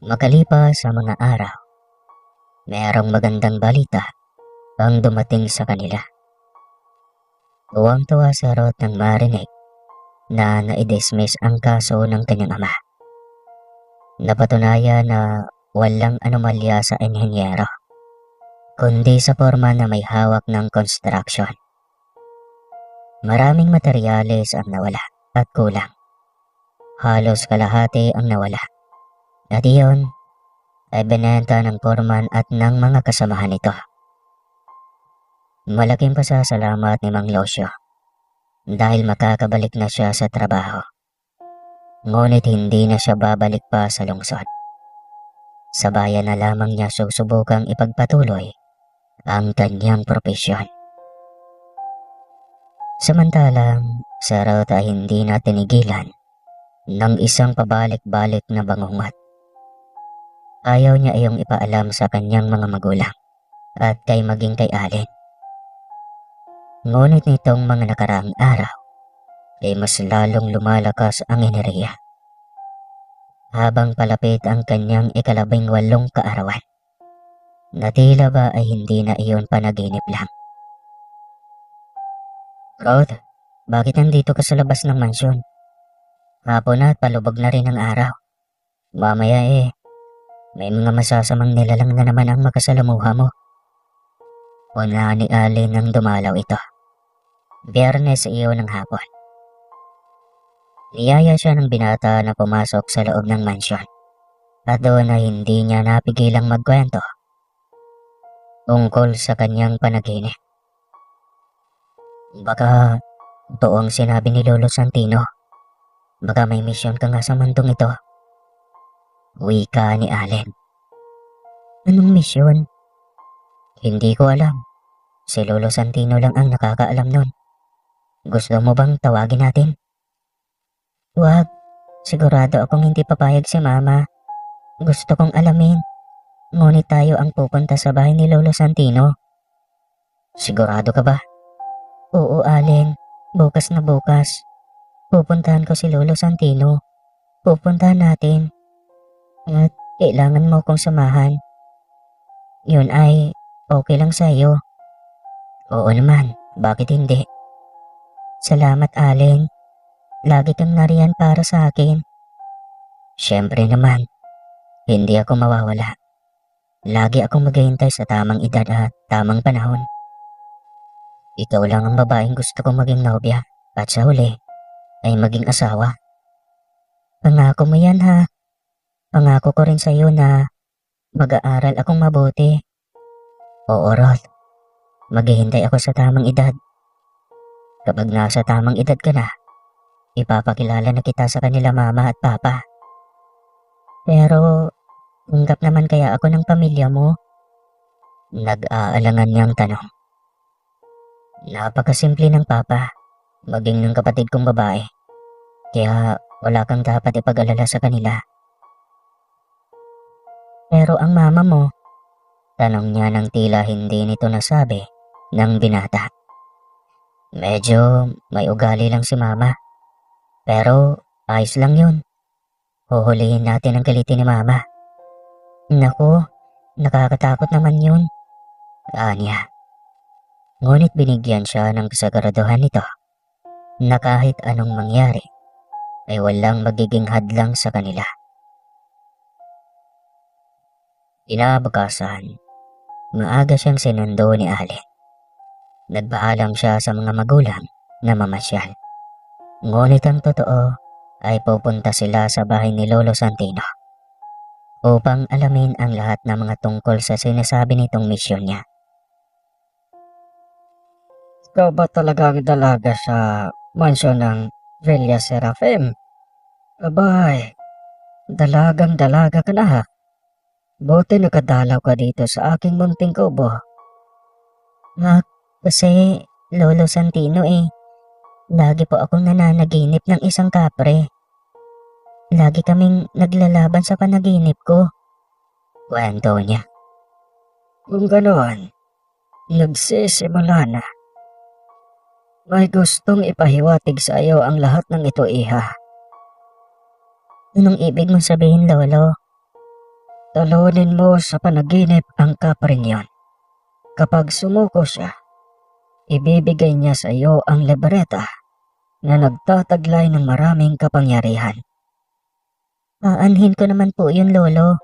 Makalipas sa mga araw, mayroong magandang balita ang dumating sa kanila. Tuwang-tuwa si Rod nang marinig na naidismiss ang kaso ng kanyang ama. Napatunayan na walang anomalya sa inhenyero, kundi sa forma na may hawak ng construction. Maraming materyales ang nawala at kulang. Halos kalahati ang nawala. At iyon ay binenta ng foreman at ng mga kasamahan nito. Malaking pasasalamat ni Mang Losyo dahil makakabalik na siya sa trabaho. Ngunit hindi na siya babalik pa sa lungsod. Sa bayan na lamang niya susubukang ipagpatuloy ang kanyang propesyon. Samantalang, si Rod ay hindi na tinigilan ng isang pabalik-balik na bangungot. Ayaw niya iyong ipaalam sa kanyang mga magulang at maging kay Allen. Ngunit nitong mga nakaraang araw ay mas lalong lumalakas ang enerhiya. Habang palapit ang kanyang ika-18 kaarawan, na tila ba ay hindi na iyon panaginip lang. Rod, bakit nandito ka sa labas ng mansyon? Hapon na at palubog na rin ang araw. Mamaya may mga masasamang nilalang na naman ang makasalamuha mo. Una ni Allen nang dumalaw ito. Biyernes iyon ng hapon. Niyaya siya ng binata na pumasok sa loob ng mansyon at doon ay hindi niya napigilang magkwento tungkol sa kanyang panaginip. Baka totoo ang sinabi ni Lolo Santino. Baka may misyon ka nga sa mundong ito. Wika ni Allen. Anong misyon? Hindi ko alam. Si Lolo Santino lang ang nakakaalam nun. Gusto mo bang tawagin natin? Wag. Sigurado akong hindi papayag si Mama. Gusto kong alamin. Ngunit tayo ang pupunta sa bahay ni Lolo Santino. Sigurado ka ba? Oo, Allen. Bukas na bukas. Pupuntahan ko si Lolo Santino. Pupuntahan natin. At kailangan mo kong samahan. Yun ay okay lang sa iyo. Oo naman. Bakit hindi? Salamat, Allen. Lagi kang nariyan para sa akin. Siyempre naman. Hindi ako mawawala. Lagi akong maghihintay sa tamang edad at tamang panahon. Ikaw lang ang babaeng gusto kong maging nobya at sa huli ay maging asawa. Pangako mo yan ha. Pangako ko rin sa iyo na mag-aaral akong mabuti. Oo, Rod. Maghihintay ako sa tamang edad. Kapag nasa tamang edad ka na, ipapakilala na kita sa kanila Mama at Papa. Pero, tanggap naman kaya ako ng pamilya mo? Nag-aalangan niyang tanong. Napakasimple ng Papa, maging ng kapatid kong babae. Kaya wala kang dapat ipag-alala sa kanila. Pero ang mama mo? Tanong niya nang tila hindi nito nasabi ng binata. Medyo may ugali lang si Mama. Pero ayos lang yun. Huhulihin natin ang galitin ni Mama. Naku, nakakatakot naman yun. Anya. Ngunit binigyan siya ng kasagaraduhan nito na kahit anong mangyari ay walang magiging hadlang sa kanila. Kinabukasan, maaga siyang sinundo ni Allen. Nagpaalam siya sa mga magulang na mamasyal. Ngunit ang totoo ay pupunta sila sa bahay ni Lolo Santino upang alamin ang lahat ng mga tungkol sa sinasabi nitong misyon niya. Ikaw ba talagang dalaga sa mansyon ng Villa Serafim? Abay, dalagang dalaga ka na ha. Buti nakadalaw ka dito sa aking munting kubo. Kasi Lolo Santino lagi po akong nananaginip ng isang kapre. Lagi kaming naglalaban sa panaginip ko. Kwento niya. Kung ganoon, nagsisimula na. May gustong ipahiwatig sa iyo ang lahat ng ito, Iha. Anong ibig mong sabihin, Lolo? Talunin mo sa panaginip ang kapring yon. Kapag sumuko siya, ibibigay niya sa iyo ang libreta na nagtataglay ng maraming kapangyarihan. Aanhin ko naman po yun, Lolo.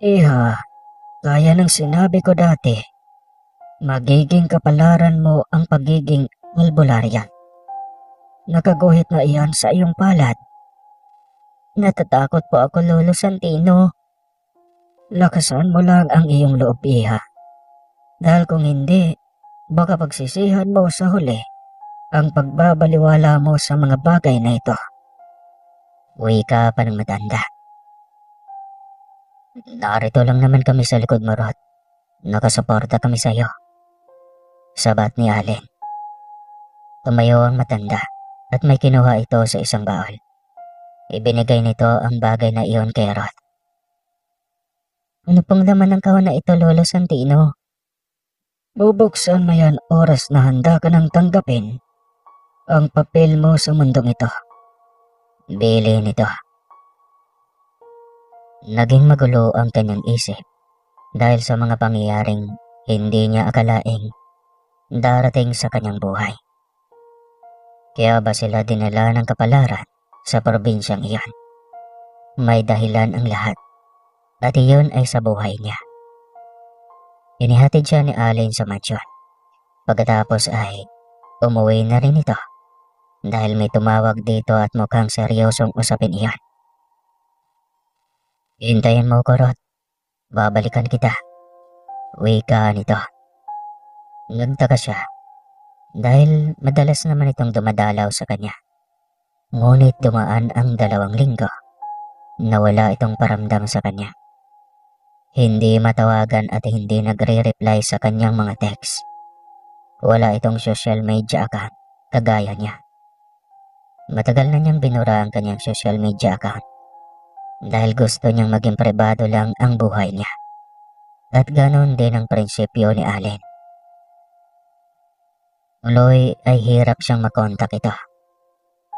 Iha, gaya ng sinabi ko dati, magiging kapalaran mo ang pagiging albularyan. Nakaguhit na iyan sa iyong palad. Natatakot po ako, Lolo Santino. Lakasan mo lang ang iyong loob, Iha. Dahil kung hindi, baka pagsisihan mo sa huli ang pagbabaliwala mo sa mga bagay na ito. Uwi ka pa ng matanda. Narito lang naman kami sa likod mo, Rod. Nakasuporta kami sa iyo. Sabat ni Allen. Tumayo ang matanda at may kinuha ito sa isang baol. Ibinigay nito ang bagay na iyon kay Rod. Ano pong laman ng kahon na ito, Lolo Santino? Bubuksan mo yan oras na handa ka nang tanggapin ang papel mo sa mundong ito. Bili nito. Naging magulo ang kanyang isip dahil sa mga pangyayaring hindi niya akalaing darating sa kanyang buhay. Kaya ba sila dinala ng kapalaran sa probinsyang iyon? May dahilan ang lahat at iyon ay sa buhay niya. Inihatid siya ni Allen sa mansyon. Pagkatapos ay umuwi na rin ito dahil may tumawag dito at mukhang seryosong usapin iyon. Hintayin mo ko, Rod. Babalikan kita. Wika nito. Nagtaka siya dahil madalas naman itong dumadalaw sa kanya. Ngunit dumaan ang 2 linggo na wala itong paramdam sa kanya. Hindi matawagan at hindi nagre-reply sa kanyang mga text. Wala itong social media account kagaya niya. Matagal na niyang binura ang kanyang social media account dahil gusto niyang maging pribado lang ang buhay niya. At ganon din ang prinsipyo ni Allen. Tuloy ay hirap siyang makontak ito.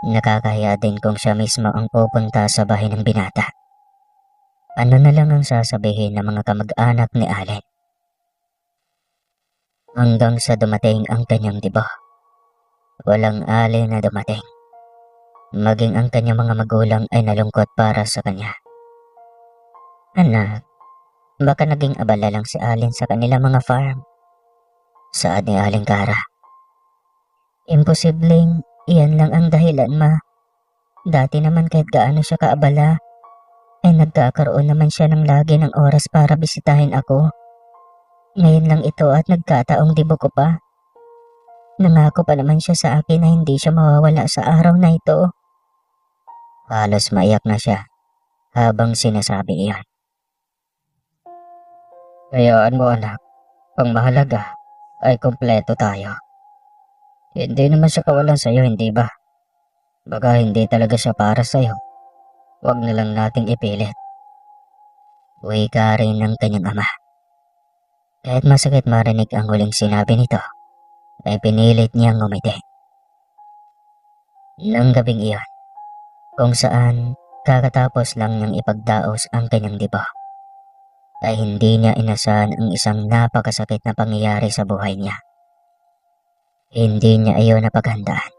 Nakakahiya din kung siya mismo ang pupunta sa bahay ng binata. Ano na lang ang sasabihin ng mga kamag-anak ni Allen? Hanggang sa dumating ang kanyang dibo. Walang Allen na dumating. Maging ang kanyang mga magulang ay nalungkot para sa kanya. Anak, baka naging abala lang si Allen sa kanila mga farm. Saad ni Aling Cara. Imposibleng iyan lang ang dahilan, ma. Dati naman kahit gaano siya kaabala, ay nagkakaroon naman siya ng lagi ng oras para bisitahin ako. Ngayon lang ito at nagkataong dibo ko pa. Nangako pa naman siya sa akin na hindi siya mawawala sa araw na ito. Halos maiyak na siya habang sinasabi iyan. Kayaan mo, anak. Ang mahalaga ay kumpleto tayo. Hindi naman siya kawalan sa'yo, hindi ba? Baka hindi talaga siya para sa'yo. Huwag na lang nating ipilit. Wika rin ng kanyang ama. Kahit masakit marinig ang huling sinabi nito, ay pinilit niyang ngumiti. Nang gabing iyon, kung saan kakatapos lang niyang ipagdaos ang kanyang dibo, ay hindi niya inasahan ang isang napakasakit na pangyayari sa buhay niya. Hindi niya iyon napaghandaan.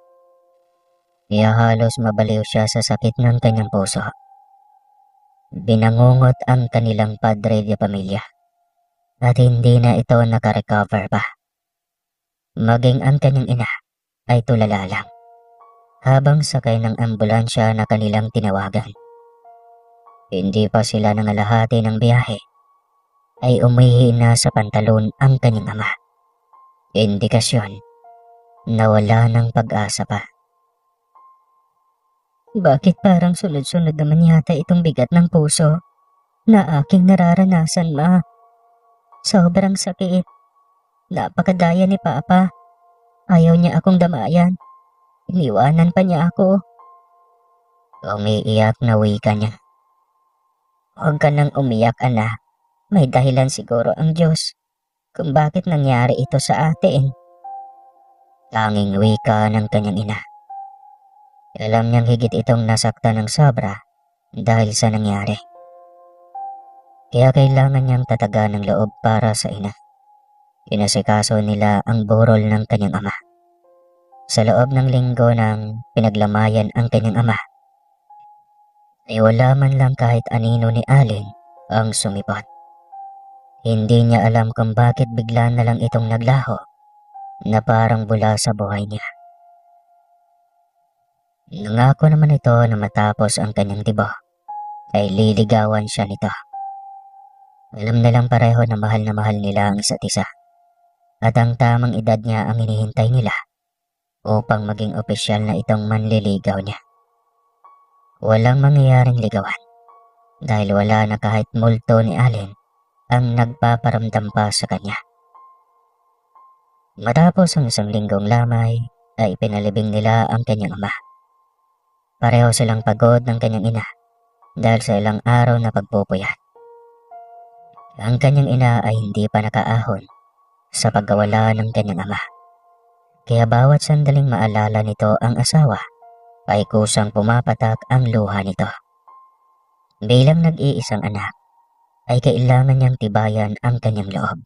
Kaya halos mabaliw siya sa sakit ng kanyang puso. Binangungot ang kanilang padre de pamilya at hindi na ito nakarecover pa. Maging ang kanyang ina ay tulala lang habang sakay ng ambulansya na kanilang tinawagan. Hindi pa sila nangalahati ng biyahe ay umihi na sa pantalon ang kanyang ama. Indikasyon na wala ng pag-asa pa. Bakit parang sunod-sunod naman yata itong bigat ng puso na aking nararanasan, ma? Sobrang sakit. Napakadaya ni Papa. Ayaw niya akong damayan. Iniwanan pa niya ako. Umiiyak na wika niya. Huwag ka nang umiyak, anak. May dahilan siguro ang Diyos kung bakit nangyari ito sa atin. Tanging wika ng kanyang ina. Alam niyang higit itong nasaktan ng sobra dahil sa nangyari. Kaya kailangan niyang tatagan ng loob para sa ina. Inasikaso nila ang burol ng kanyang ama. Sa loob ng linggo nang pinaglamayan ang kanyang ama, ay wala man lang kahit anino ni Allen ang sumipot. Hindi niya alam kung bakit bigla na lang itong naglaho na parang bula sa buhay niya. Nangako naman ito na matapos ang kanyang tibo ay liligawan siya nito. Alam na lang pareho na mahal nila ang isa't isa. At ang tamang edad niya ang hinihintay nila upang maging opisyal na itong manliligaw niya. Walang mangyayaring ligawan dahil wala na kahit multo ni Allen ang nagpaparamdam pa sa kanya. Matapos ang isang linggong lamay ay pinalibing nila ang kanyang ama. Pareho silang pagod ng kanyang ina dahil sa ilang araw na pagpupuyat. Ang kanyang ina ay hindi pa nakaahon sa pagkawala ng kanyang ama. Kaya bawat sandaling maalala nito ang asawa ay kusang pumapatak ang luha nito. Bilang nag-iisang anak ay kailangan niyang tibayan ang kanyang loob.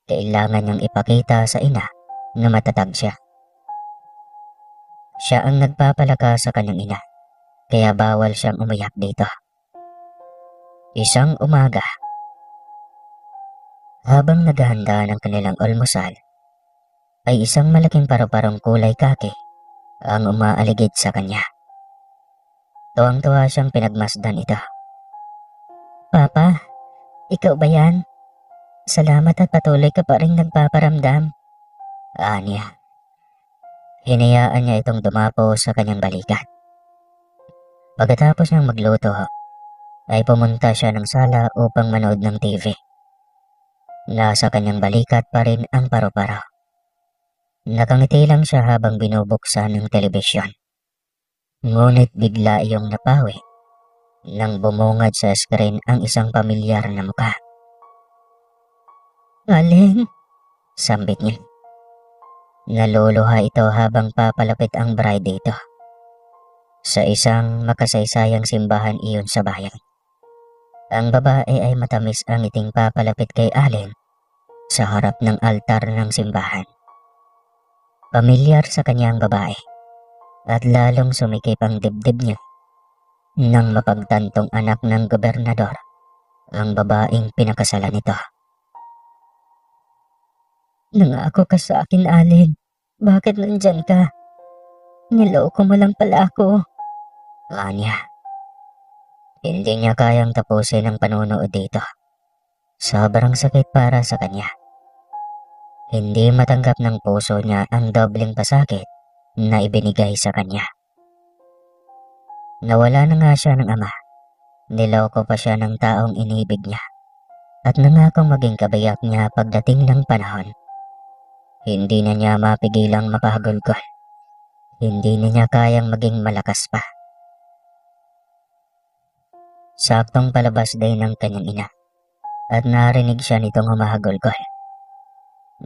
Kailangan niyang ipakita sa ina na matatag siya. Siya ang nagpapalakas sa kanyang ina, kaya bawal siyang umiyak dito. Isang umaga, habang naghahanda ng kanilang almusal, ay isang malaking paru-parong kulay kaki ang umaaligid sa kanya. Tuwang-tuwa siyang pinagmasdan ito. Papa, ikaw ba yan? Salamat at patuloy ka pa rin nagpaparamdam. Anya. Hinayaan niya itong dumapo sa kanyang balikat. Pagkatapos niyang magluto, ay pumunta siya ng sala upang manood ng TV. Nasa kanyang balikat pa rin ang paru-paro. Nakangiti lang siya habang binubuksan ng telebisyon. Ngunit bigla iyong napawi nang bumungad sa screen ang isang pamilyar na mukha. Allen, sambit niya. Naluluha ito habang papalapit ang bride dito. Sa isang makasaysayang simbahan iyon sa bayan. Ang babae ay matamis ang ngiting papalapit kay Allen sa harap ng altar ng simbahan. Pamilyar sa kanyang babae at lalong sumikip ang dibdib niya nang mapagtantong anak ng gobernador ang babaeng pinakasalan nito. Nangako ka sa akin, Allen. Bakit nandyan ka? Niloko mo lang pala ako. Anya. Hindi niya kayang tapusin ang panunood dito. Sobrang sakit para sa kanya. Hindi matanggap ng puso niya ang dobleng pasakit na ibinigay sa kanya. Nawala na nga siya ng ama. Niloko pa siya ng taong inibig niya. At nangakong maging kabayak niya pagdating ng panahon. Hindi na niya mapigilang mapahagulgol. Hindi na niya kayang maging malakas pa. Saktong palabas din ng kanyang ina at narinig siya nitong humahagulgol.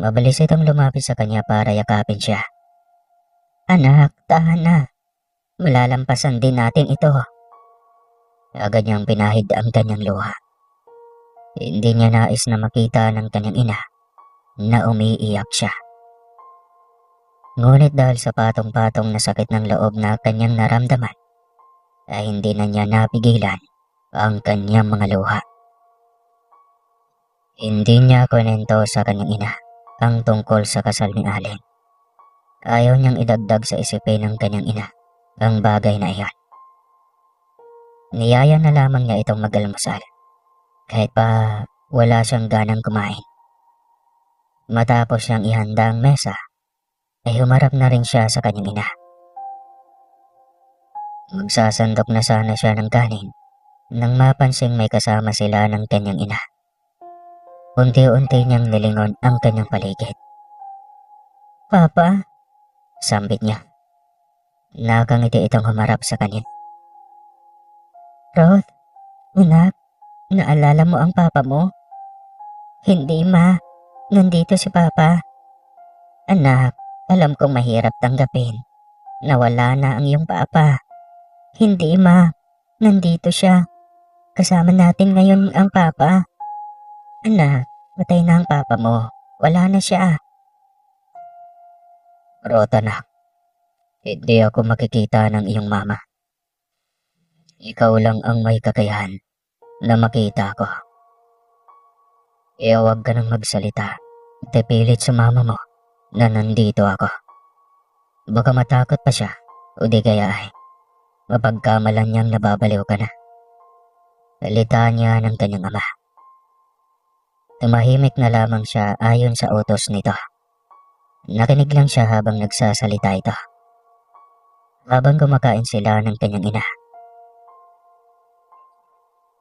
Mabilis itong lumapit sa kanya para yakapin siya. Anak, tahan na. Malalampasan din natin ito. Agad niyang pinahid ang kanyang luha. Hindi niya nais na makita ng kanyang ina na umiiyak siya. Ngunit dahil sa patong-patong na sakit ng loob na kanyang naramdaman, ay hindi na niya napigilan ang kanyang mga luha. Hindi niya kwento sa kanyang ina ang tungkol sa kasal ni Allen. Ayaw niyang idagdag sa isipin ng kanyang ina ang bagay na iyon. Niyaya na lamang niya itong mag-almusal, kahit pa wala siyang ganang kumain. Matapos siyang ihanda ang mesa, ay humarap na rin siya sa kanyang ina. Magsasandok na sana siya ng kanin nang mapansing may kasama sila ng kanyang ina. Unti-unti niyang nilingon ang kanyang paligid. Papa, sambit niya. Nakangiti itong humarap sa kanya. Roth, anak, naalala mo ang papa mo? Hindi, ma. Nandito si papa. Anak, alam kong mahirap tanggapin. Nawala na ang iyong papa. Hindi, ma. Nandito siya. kasama natin ngayon ang papa. Anak, patay na ang papa mo. Wala na siya. Rota na, hindi ako makikita ng iyong mama. Ikaw lang ang may kakayahan na makita ko. Kaya huwag ka nang magsalita at ipilit sa mama mo na nandito ako. Baka matakot pa siya o di kaya ay mapagkamalan niyang nababaliw ka na. Salita niya ng kanyang ama. Tumahimik na lamang siya ayon sa utos nito. Nakinig lang siya habang nagsasalita ito. Habang kumakain sila ng kanyang ina.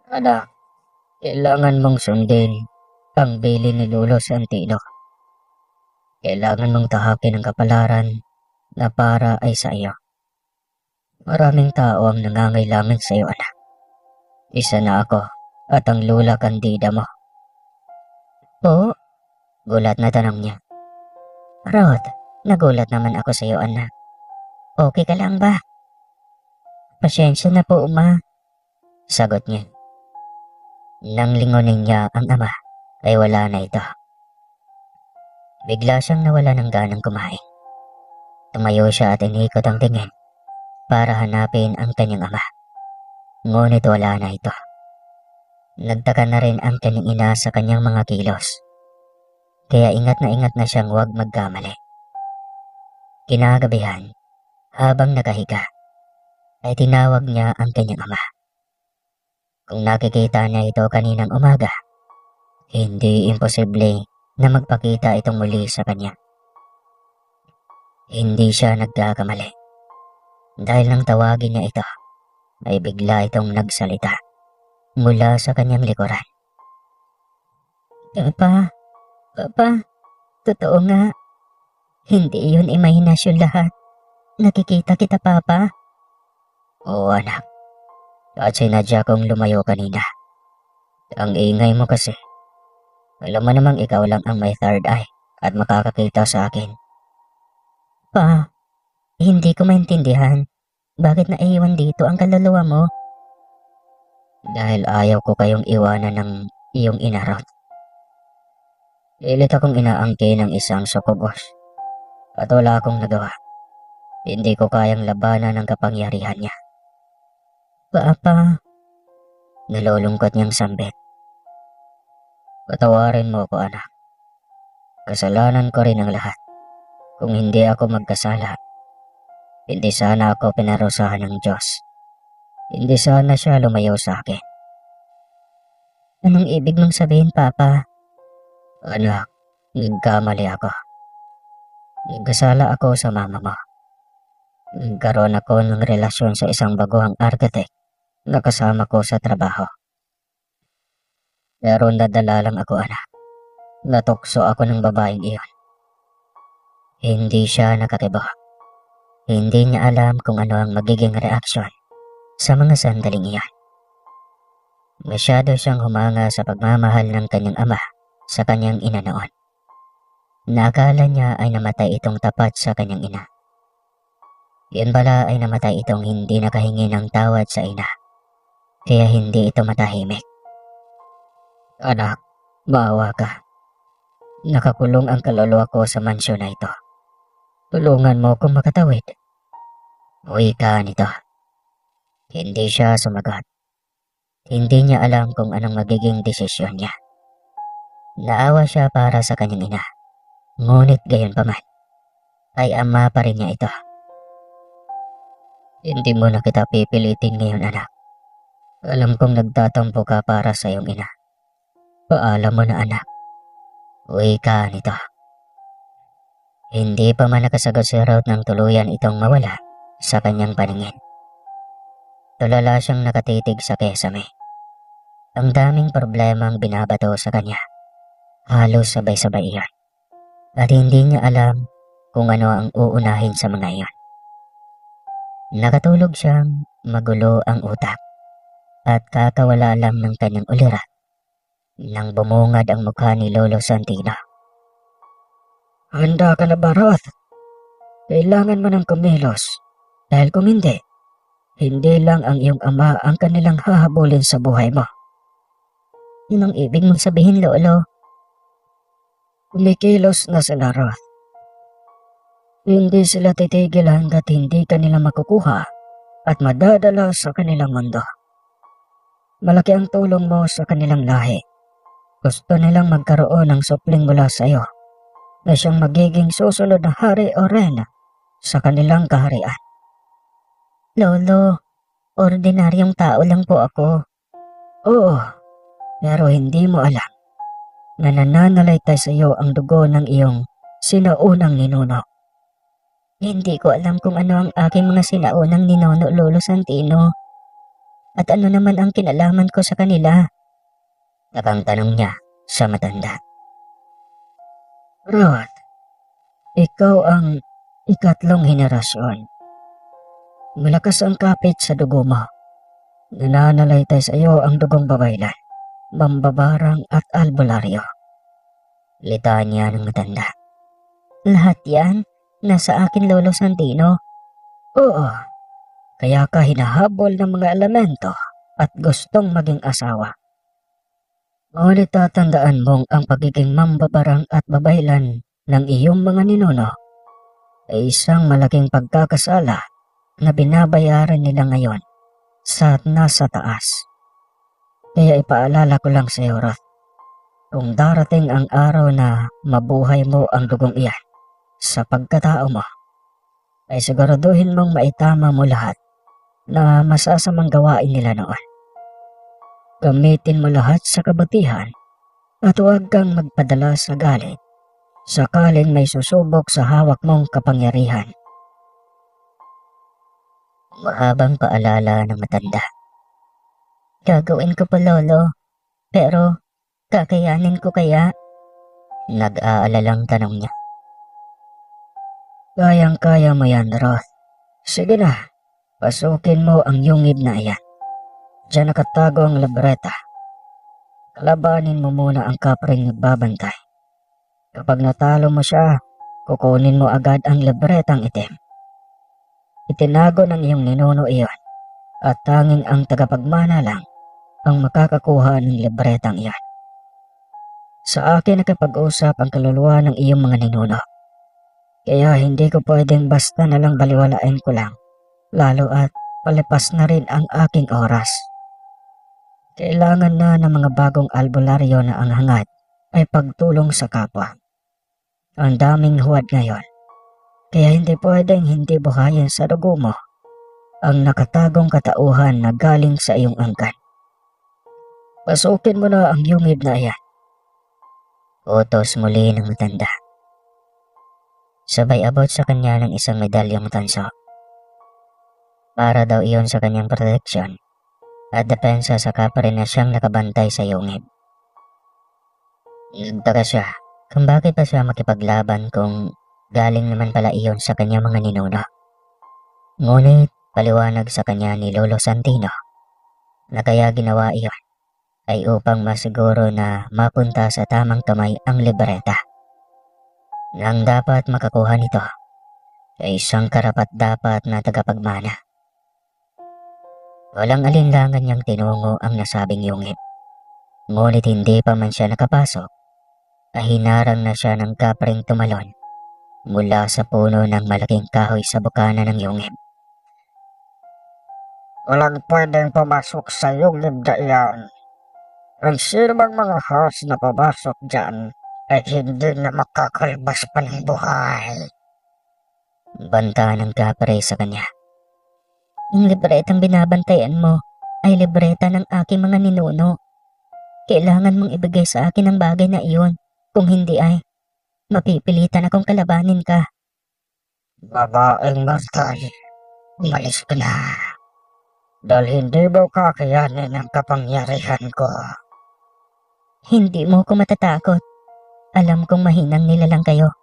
Anak, kailangan mong sundin ang bili ni Lolo Santino. Kailangan mong tahakin ang kapalaran na para ay sa iyo. Maraming tao ang nangangailangan sa iyo, anak. Isa na ako at ang Lola Candida mo. Po? Gulat na tanong niya. Rod, nagulat naman ako sa iyo, anak. Okay ka lang ba? Pasensya na po, ma. Sagot niya. Nang lingunin niya ang ama, ay wala na ito. Bigla siyang nawala ng ganang kumain. Tumayo siya at inikot ang tingin para hanapin ang kanyang ama. Ngunit wala na ito. Nagtaka na rin ang kanyang ina sa kanyang mga kilos. Kaya ingat na siyang huwag magkamali. Kinagabihan, habang nakahiga, ay tinawag niya ang kanyang ama. Kung nakikita niya ito kaninang umaga, hindi imposible na magpakita itong muli sa kanya. Hindi siya nagkakamali. Dahil nang tawagin niya ito, ay bigla itong nagsalita mula sa kanyang likuran. Papa, totoo nga. Hindi yun imahinasyon lahat. Nakikita kita, Papa. Oo, anak. At sinadya kong lumayo kanina. Ang ingay mo kasi. Alam mo namang ikaw lang ang may third eye at makakakita sa akin. Pa, hindi ko maintindihan. Bakit naiwan dito ang kaluluwa mo? Dahil ayaw ko kayong iwanan ng iyong inarot. Pilit akong inaangkin ng isang sukubos. At wala akong nagawa. Hindi ko kayang labanan ang kapangyarihan niya. Papa. Nalulungkot niyang sambit. Patawarin mo ko, anak. Kasalanan ko rin ang lahat. Kung hindi ako magkasala, hindi sana ako pinarusahan ng Diyos. Hindi sana siya lumayo sa akin. Anong ibig mong sabihin, Papa? Anak, nagkamali ako. Nagkasala ako sa mama mo. Nagkaroon ako ng relasyon sa isang baguhang architect na kasama ko sa trabaho. Pero nadala lang ako, anak. Natukso ako ng babaeng iyon. Hindi siya nakakibo. Hindi niya alam kung ano ang magiging reaksyon sa mga sandaling iyon. Masyado siyang humanga sa pagmamahal ng kanyang ama sa kanyang ina noon. Naakala niya ay namatay itong tapat sa kanyang ina. Yun pala ay namatay itong hindi nakahingi ng tawad sa ina. Kaya hindi ito matahimik. Anak, maawa ka. Nakakulong ang kaluluwa ko sa mansyon na ito. Tulungan mo kung makatawid. Uwi ka nito. Hindi siya sumagot. Hindi niya alam kung anong magiging desisyon niya. Naawa siya para sa kanyang ina. Ngunit gayon pa man, ay ama pa rin niya ito. Hindi mo na kita pipilitin ngayon, anak. Alam kong nagtatampo ka para sa iyong ina. Paalam mo na, anak. Uwi ka nito. Hindi pa man nakasagot si Rod ng tuluyan itong mawala sa kanyang paningin. Tulala siyang nakatitig sa kesame. Ang daming problemang binabato sa kanya. Halos sabay-sabay iyon. At hindi niya alam kung ano ang uunahin sa mga iyon. Nakatulog siyang magulo ang utak at kakawala lang ng kanyang ulirat nang bumungad ang mukha ni Lolo Santino. Handa ka na ba, Roth? Kailangan mo ng kumilos dahil kung hindi, Hindi lang ang iyong ama ang kanilang hahabulin sa buhay mo. Yun ang ibig mong sabihin, Lolo. Kumikilos na sila, Roth. Hindi sila titigil hanggat hindi kanila makukuha at madadala sa kanilang mundo. Malaki ang tulong mo sa kanilang lahi. Gusto nilang magkaroon ng supling mula sa iyo na siyang magiging susunod na hari o reyna sa kanilang kaharian. Lolo, ordinaryong tao lang po ako. Oo, pero hindi mo alam na nananalaytay sa iyo ang dugo ng iyong sinaunang ninuno. Hindi ko alam kung ano ang aking mga sinaunang ninuno, Lolo Santino. At ano naman ang kinalaman ko sa kanila? Takang tanong niya sa matanda. Rod, ikaw ang ikatlong henerasyon. Malakas ang kapit sa dugo mo. Nananalaytay sa iyo ang dugong babaylan, mambabarang at albularyo. Litanya ng matanda. Lahat yan? Nasa akin, Lolo Santino? Oo, kaya ka hinahabol ng mga elemento at gustong maging asawa. Ngunit tatandaan mong ang pagiging mambabarang at babaylan ng iyong mga ninuno ay isang malaking pagkakasala na binabayaran nila ngayon sa nasa taas. Kaya ipaalala ko lang sa iyo, Roth, kung darating ang araw na mabuhay mo ang dugong iyan sa pagkatao mo, ay siguraduhin mong maitama mo lahat na masasamang gawain nila noon. Gamitin mo lahat sa kabutihan at huwag kang magpadala sa galit sakaling may susubok sa hawak mong kapangyarihan. Mahabang paalala ng matanda. Gagawin ko po, Lolo, pero kakayanin ko kaya? Nag-aalalang tanong niya. Kayang-kaya mo yan, Roth. Sige na, pasukin mo ang yungib na iyan. Diyan nakatago ang libreta. Kalabanin mo muna ang kapring nagbabantay. Kapag natalo mo siya, kukunin mo agad ang libretang itim. Itinago ng iyong ninuno iyon at tanging ang tagapagmana lang ang makakakuha ng libretang iyan. Sa akin nakapag-usap ang kaluluwa ng iyong mga ninuno. Kaya hindi ko pwedeng basta na lang baliwalain ko lang, lalo at palipas na rin ang aking oras. Kailangan na ng mga bagong albularyo na ang hangad ay pagtulong sa kapwa. Ang daming huwad ngayon, kaya hindi pwedeng hindi buhayin sa dugo mo ang nakatagong katauhan na galing sa iyong angkan. Pasukin mo na ang yungib na iyan. Utos muli ng matanda. Sabay abot sa kanya ng isang medalyong tanso. Para daw iyon sa kanyang proteksyon at depensa sa kapre na siyang nakabantay sa yungib. Nagtaka siya kung bakit pa siya makipaglaban kung galing naman pala iyon sa kanyang mga ninuno. Ngunit paliwanag sa kanya ni Lolo Santino na kaya ginawa iyon ay upang masiguro na mapunta sa tamang kamay ang libreta. Nang dapat makakuha nito ay isang karapat-dapat na tagapagmana. Walang alinlangan niyang tinungo ang nasabing yungib. Ngunit hindi pa man siya nakapasok, ay hinarang na siya ng kapring tumalon mula sa puno ng malaking kahoy sa bukana ng yungib. Walang pwedeng pumasok sa yungib na iyan. Ang sino mang mga host na pumasok dyan ay hindi na makakalbas pa ng buhay. Banta ng kapre sa kanya. Ang libretang binabantayan mo ay libreta ng aking mga ninuno. Kailangan mong ibigay sa akin ang bagay na iyon. Kung hindi ay mapipilitan akong kalabanin ka. Babaeng martay, umalis ka na. Dahil hindi mo kakayanin ang kapangyarihan ko. Hindi mo ko matatakot. Alam kong mahinang nilalang kayo.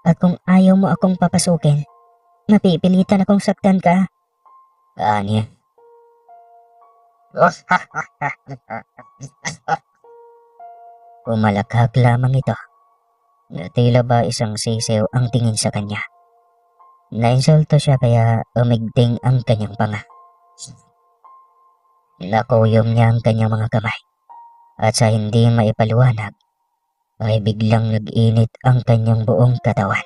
At kung ayaw mo akong papasukin, napipilitan akong saktan ka. Anya. Pumalakhak lamang ito. Na tila ba isang sisiw ang tingin sa kanya. Nainsulto siya kaya umigting ang kanyang panga. Nakuyom niya ang kanyang mga kamay at sa hindi maipaliwanag ay biglang nag-init ang kanyang buong katawan.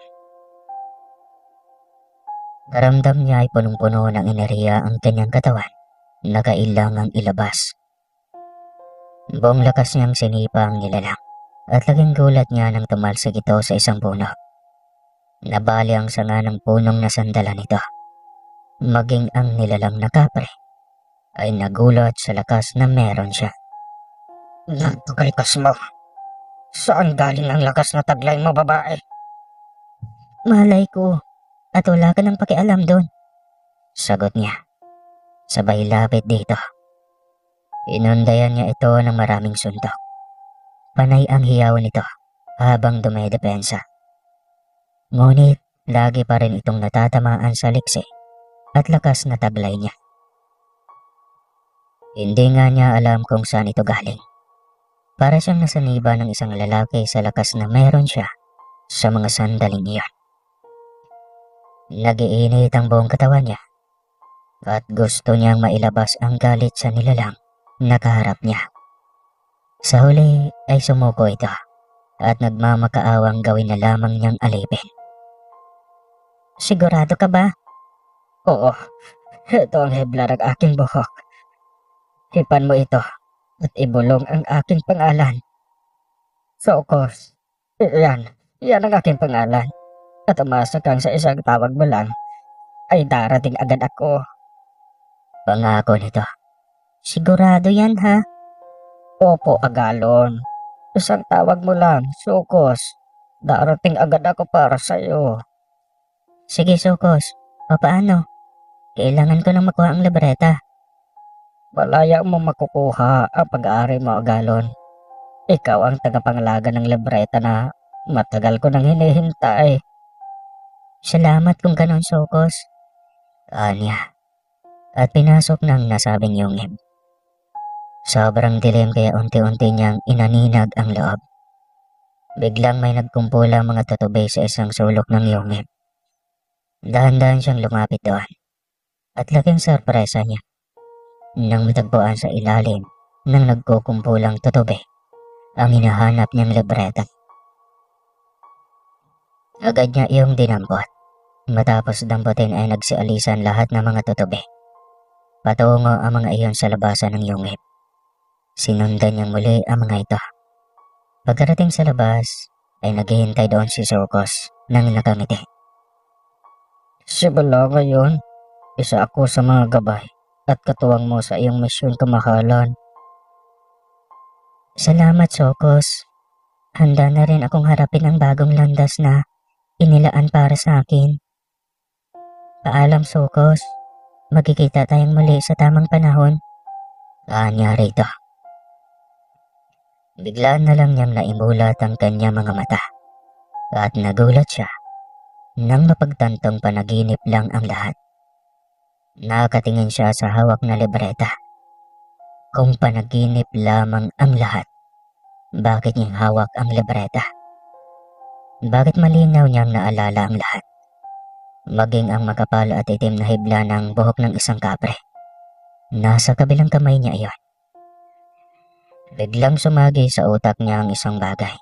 Karamdam niya ay punong-puno ng enerhiya ang kanyang katawan na kailangang ilabas. Buong lakas niyang sinipa ang nilalang at laging gulat niya nang tumalsik ito sa isang puno. Nabali ang sanga ng punong nasandalan nito. Maging ang nilalang na kapre ay nagulat sa lakas na meron siya. Napakalikas mo. Saan galing ang lakas na taglay mo, babae? Malay ko. At wala ka nang pakialam doon. Sagot niya. Sabay lapit dito. Inundayan niya ito ng maraming suntok. Panay ang hiyaw nito habang dumedepensa. Ngunit lagi pa rin itong natatamaan sa liksi at lakas na taglay niya. Hindi nga niya alam kung saan ito galing. Para siyang nasaniba ng isang lalaki sa lakas na meron siya sa mga sandaling iyon. Nag-iinit ang buong katawan niya at gusto niyang mailabas ang galit sa nilalang na kaharap niya. Sa huli ay sumuko ito at nagmamakaawang gawin na lamang niyang alipin. Sigurado ka ba? Oo, ito ang hebla ng aking buhok. Hipan mo ito at ibulong ang aking pangalan. Sokos, yan ang aking pangalan. At umasa kang sa isang tawag mo lang, ay darating agad ako. Pangako nito. Sigurado yan ha? Opo, Agalon. Isang tawag mo lang, Sukos. Darating agad ako para sa'yo. Sige, Sukos. O paano? Kailangan ko nang makuha ang libreta. Malaya mo makukuha ang pag-aari mo, Agalon. Ikaw ang tagapangalaga ng libreta na matagal ko nang hinihintay. Salamat kung ganon, Sokos. Anya. At pinasok ng nasabing yungib. Sobrang dilim kaya unti-unti niyang inaninag ang loob. Biglang may nagkumpula mga tutubay sa isang sulok ng yungib. Dahan-dahan siyang lumapit doon. At laking sorpresa niya nang matagpuan sa ilalim ng nagkukumpulang tutubay ang hinahanap niyang libreta. Agad niya iyong dinampot. Matapos damputin ay nagsialisan lahat ng mga tutubi. Patungo ang mga iyon sa labasan ng yungib. Sinundan niyang muli ang mga ito. Pagkarating sa labas, ay naghihintay doon si Sokos nang nakangiti. Sibala ngayon, isa ako sa mga gabay at katuwang mo sa iyong misyon kamahalan. Salamat, Sokos. Handa na rin akong harapin ang bagong landas na inilaan para sa akin. Paalam, Sokos. Magkikita tayong muli sa tamang panahon. Anya rito. Biglaan na lang niyang naimulat ang kanyang mga mata. At nagulat siya nang mapagtantong panaginip lang ang lahat. Nakatingin siya sa hawak na libreta. Kung panaginip lamang ang lahat, bakit niyang hawak ang libreta? Bakit malinaw niyang naalala ang lahat? Maging ang makapal at itim na hibla ng buhok ng isang kapre. Nasa kabilang kamay niya iyon. Biglang sumagi sa utak niya ang isang bagay.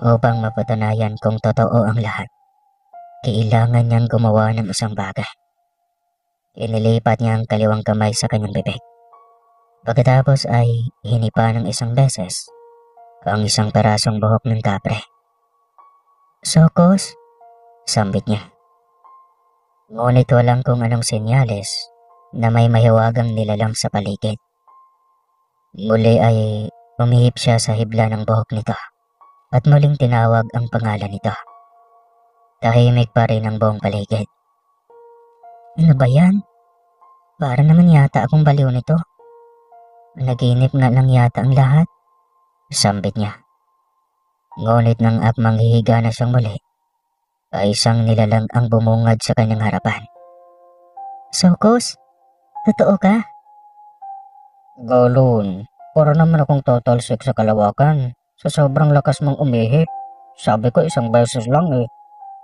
Upang mapatunayan kung totoo ang lahat, kailangan niyang gumawa ng isang bagay. Inilipat niya ang kaliwang kamay sa kanyang bibig. Pagkatapos ay hinipa ng isang beses ang isang perasong buhok ng kapre. Sokos, sambit niya. Ngunit walang kung anong senyales na may mahiwagang nilalang sa paligid. Muli ay umihip siya sa hibla ng buhok nito at muling tinawag ang pangalan nito. Tahimik pa rin ang buong paligid. Ano ba yan? Para naman yata akong baliw nito. Naginip nga lang yata ang lahat. Sambit niya. Ngunit nang akmang hihiga na siyang muli, ay isang nilalang ang bumungad sa kanyang harapan. Sokos, totoo ka? Galon, para naman akong totalsik sa kalawakan. Sa sobrang lakas mong umihip. Sabi ko isang beses lang eh.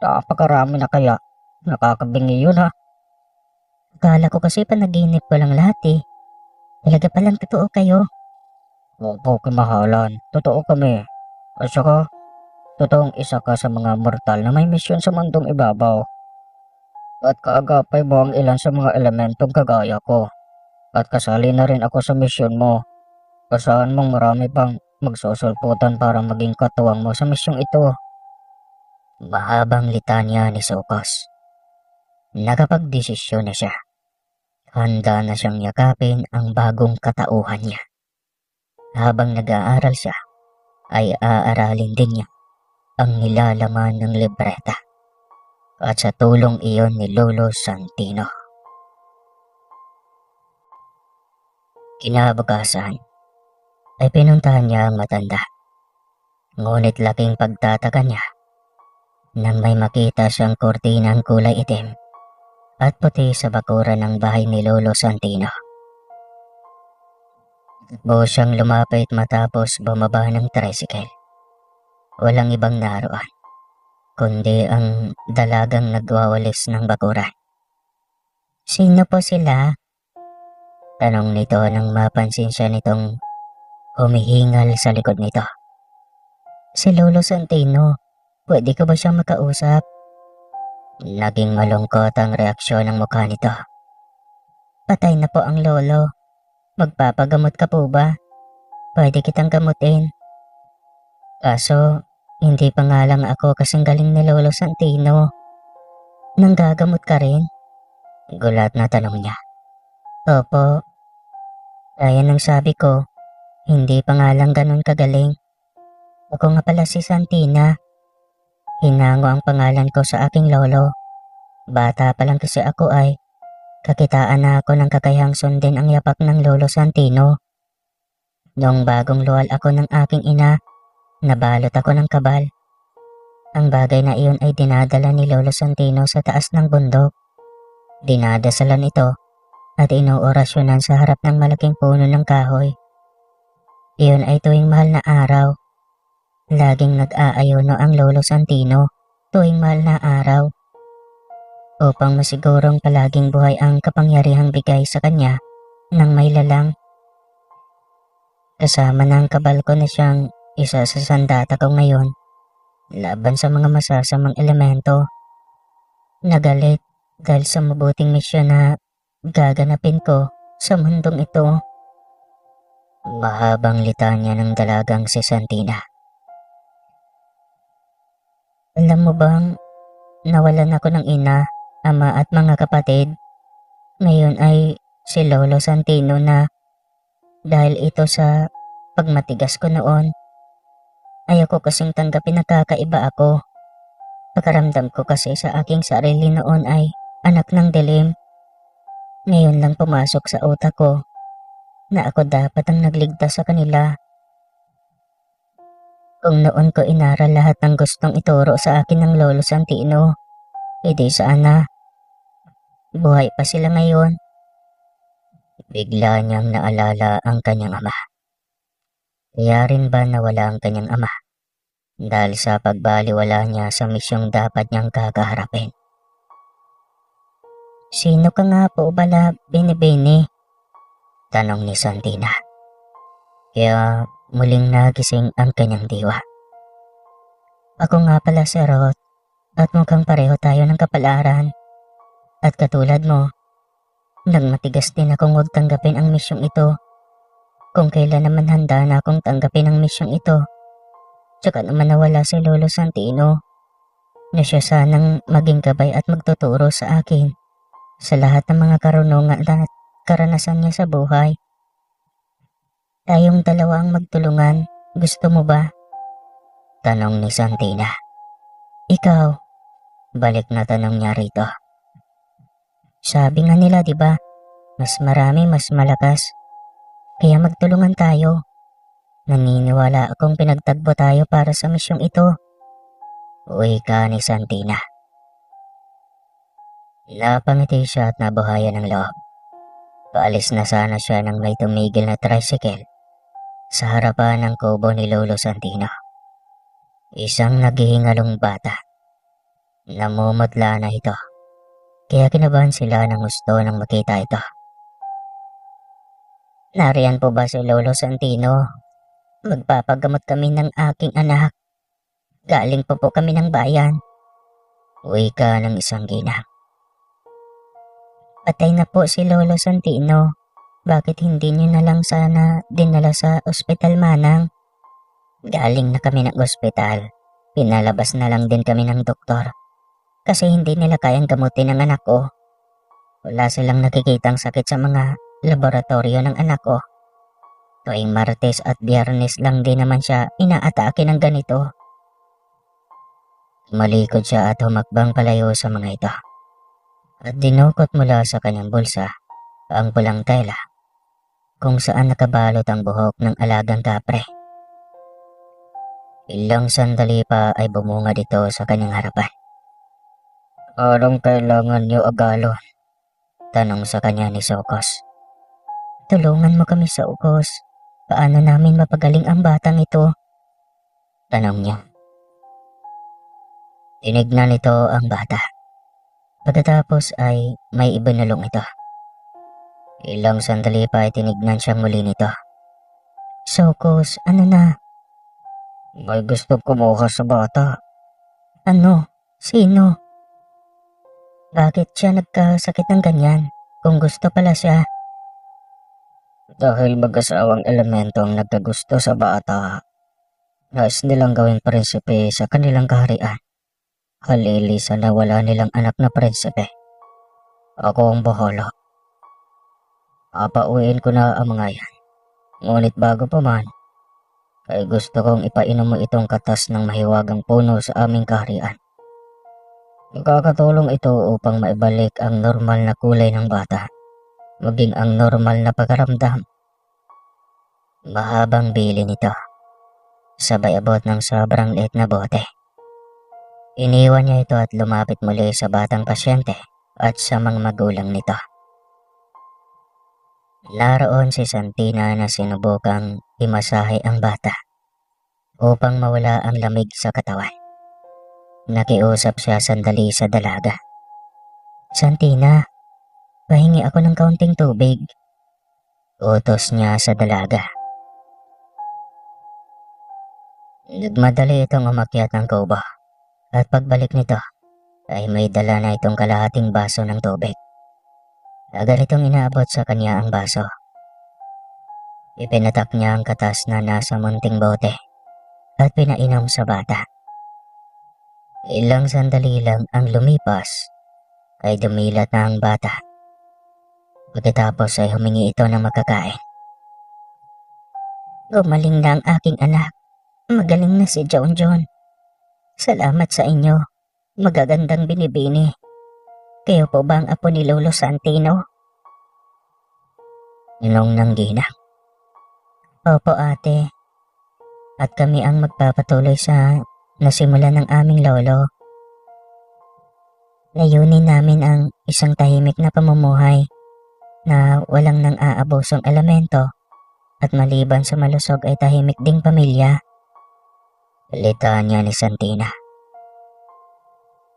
Napakarami na kaya. Nakakabingi yun ha. Kala ko kasi panaginip ko lang lahat eh. Talaga palang totoo kayo. Opo, kamahalan. Totoo kami. At saka, totoong isa ka sa mga mortal na may misyon sa mundong ibabaw. At kaagapay mo ang ilan sa mga elementong kagaya ko. At kasali na rin ako sa misyon mo. Asahan mong marami pang magsusulputan para maging katuwang mo sa misyong ito. Mahabang litanya ni Sokos. Nakapagdesisyon na siya. Handa na siyang yakapin ang bagong katauhan niya. Habang nag-aaral siya, ay aaralin din niya ang nilalaman ng libreta. At sa tulong iyon ni Lolo Santino. Kinabukasan, ay pinuntahan niya ang matanda. Ngunit laking pagtataka niya nang may makita siyang kurtinang kulay itim at puti sa bakuran ng bahay ni Lolo Santino. Takbo siyang lumapit matapos bumaba ng tricycle. Walang ibang naroon, kundi ang dalagang nagwawalis ng bakuran. Sino po sila? Tanong nito nang mapansin siya nitong humihingal sa likod nito. Si Lolo Santino, pwede ko ba siyang makausap? Naging malungkot ang reaksyon ng mukha nito. Patay na po ang lolo. Magpapagamot ka po ba? Pwede kitang gamutin. Kaso, hindi pa nga lang ako kasing galing ni Lolo Santino. Nanggagamot ka rin? Gulat na tanong niya. Opo. Kaya nang sabi ko, hindi pa nga lang ganun kagaling. Ako nga pala si Santina. Hinango ang pangalan ko sa aking lolo. Bata pa lang kasi ako ay kakitaan na ako ng kakayahang sundin ang yapak ng Lolo Santino. Noong bagong luwal ako ng aking ina, nabalot ako ng kabal. Ang bagay na iyon ay dinadala ni Lolo Santino sa taas ng bundok. Dinadasalan ito at inoorasyonan sa harap ng malaking puno ng kahoy. Iyon ay tuwing mahal na araw. Laging nag-aayono ang Lolo Santino tuwing mahal na araw. Upang masigurong palaging buhay ang kapangyarihang bigay sa kanya ng may lalang. Kasama ng kabal ko na siyang isa sa sandata ko ngayon laban sa mga masasamang elemento. Nagalit dahil sa mabuting misyon na gaganapin ko sa mundong ito. Mahabang litanya ng dalagang si Santina. Alam mo bang nawalan ako ng ina, ama at mga kapatid. Ngayon ay si Lolo Santino na dahil ito sa pagmatigas ko noon. Ayoko kasing tanggapin na kakaiba ako. Pakaramdam ko kasi sa aking sarili noon ay anak ng dilim. Ngayon lang pumasok sa utak ko na ako dapat ang nagligtas sa kanila. Kung noon ko inaral lahat ng gustong ituro sa akin ng Lolo Santino, edi sana buhay pa sila ngayon. Bigla niyang naalala ang kanyang ama. Kaya rin ba nawala ang kanyang ama dahil sa pagbaliwala niya sa misyong dapat niyang kakaharapin? Sino ka nga po bala, Bini-Bini? Tanong ni Santina. Kaya muling nagising ang kanyang diwa. Ako nga pala si Rot at mukhang pareho tayo ng kapalaran. At katulad mo, nagmatigas din akong huwag tanggapin ang misyong ito. Kung kailan naman handa na akong tanggapin ang misyong ito. Tsaka naman nawala si Lolo Santino na siya sanang maging gabay at magtuturo sa akin sa lahat ng mga karunungan at karanasan niya sa buhay. Tayong dalawa ang magtulungan. Gusto mo ba? Tanong ni Santina. Ikaw? Balik na tanong niya rito. Sabi nga nila, di ba? Mas marami, mas malakas. Kaya magtulungan tayo. Naniniwala akong pinagtagpo tayo para sa misyong ito. Uwi ka ni Santina. Napangiti siya at nabuhayan ng loob. Paalis na sana siya nang may tumigil na tricycle sa harapan ng kubo ni Lolo Santino. Isang naghihingalong bata. Namumutla na ito. kaya kinabahan sila ng gusto nang makita ito. Nariyan po ba si Lolo Santino? Magpapagamot kami ng aking anak. Galing po kami ng bayan. Wika ng isang ginang. Patay na po si Lolo Santino. Bakit hindi niyo na lang sana dinala sa ospital, Manang? Galing na kami ng ospital. Pinalabas na lang din kami ng doktor. Kasi hindi nila kayang gamutin ang anak ko. Wala silang nakikitang sakit sa mga laboratorio ng anak ko. Tuwing Martes at Biyernes lang din naman siya inaatake ng ganito. Malikod siya at humakbang palayo sa mga ito. At dinukot mula sa kanyang bulsa ang pulang tela kung saan nakabalot ang buhok ng alagang kapre. Ilang sandali pa ay bumunga dito sa kanyang harapan. Anong kailangan niyo, Agalo? Tanong sa kanya ni Sokos. Tulungan mo kami, Sokos. Paano namin mapagaling ang batang ito? Tanong niya. Tinignan nito ang bata. Pagkatapos ay may ibinulong ito. Ilang sandali pa ay tinignan siyang muli nito. Sokos, ano na? May gusto kumuha sa bata. Ano? Sino? Bakit siya nagkasakit ng ganyan? Kung gusto pala siya. Dahil mag-asawang elemento ang nagkagusto sa bata. Nais nilang gawing prinsipe sa kanilang kaharian. Halili sa nawala nilang anak na prinsipe. Ako ang bahala. Papauwiin ko na ang mga yan. Ngunit bago pa man, ay gusto kong ipainom mo itong katas ng mahiwagang puno sa aming kaharian. Nakakatulong ito upang maibalik ang normal na kulay ng bata, maging ang normal na pagkaramdam. Mahabang bili nito. Sabay abot ng sobrang liit na bote. Iniwan niya ito at lumapit muli sa batang pasyente at sa mga magulang nito. Naroon si Santina na sinubukang imasahe ang bata upang mawala ang lamig sa katawan. Nakiusap siya sandali sa dalaga. Santina, pahingi ako ng kaunting tubig. Utos niya sa dalaga. Nagmadali itong umakyat ng kubo at pagbalik nito ay may dala na itong kalahating baso ng tubig. Agad itong inaabot sa kanya ang baso. Ipinatak niya ang katas na nasa munting bote at pinainom sa bata. Ilang sandali lang ang lumipas ay dumilat na ang bata. Pagkatapos ay humingi ito ng makakain. Gumaling na ang aking anak. Magaling na si John John. Salamat sa inyo. Magagandang binibini. Kayo po ba ang apo ni Lolo Santino? Ninong ng ginang. Opo ate. At kami ang magpapatuloy sa nasimulan ng aming lolo. Layunin namin ang isang tahimik na pamumuhay na walang nang aabusong elemento at maliban sa malusog ay tahimik ding pamilya. Litanya ni Santina.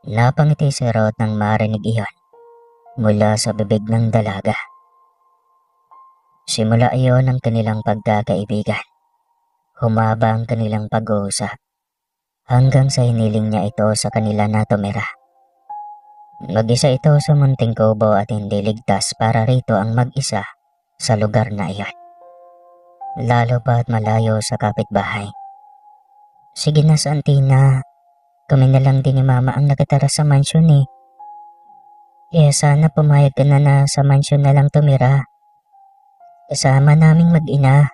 Napangiti si Rod nang marinig iyon mula sa bibig ng dalaga. Simula iyon ang kanilang pagkakaibigan. Humaba ang kanilang pag-uusap hanggang sa hiniling niya ito sa kanila na tumira. Mag-isa ito sa munting kubo at hindi ligtas para rito ang mag-isa sa lugar na iyon. Lalo pa't malayo sa kapitbahay. Sige na Santina, kami na lang din ni Mama ang nakatara sa mansyon eh. Kaya sana pumayag ka na sa mansyon na lang tumira. Kasama naming mag-ina.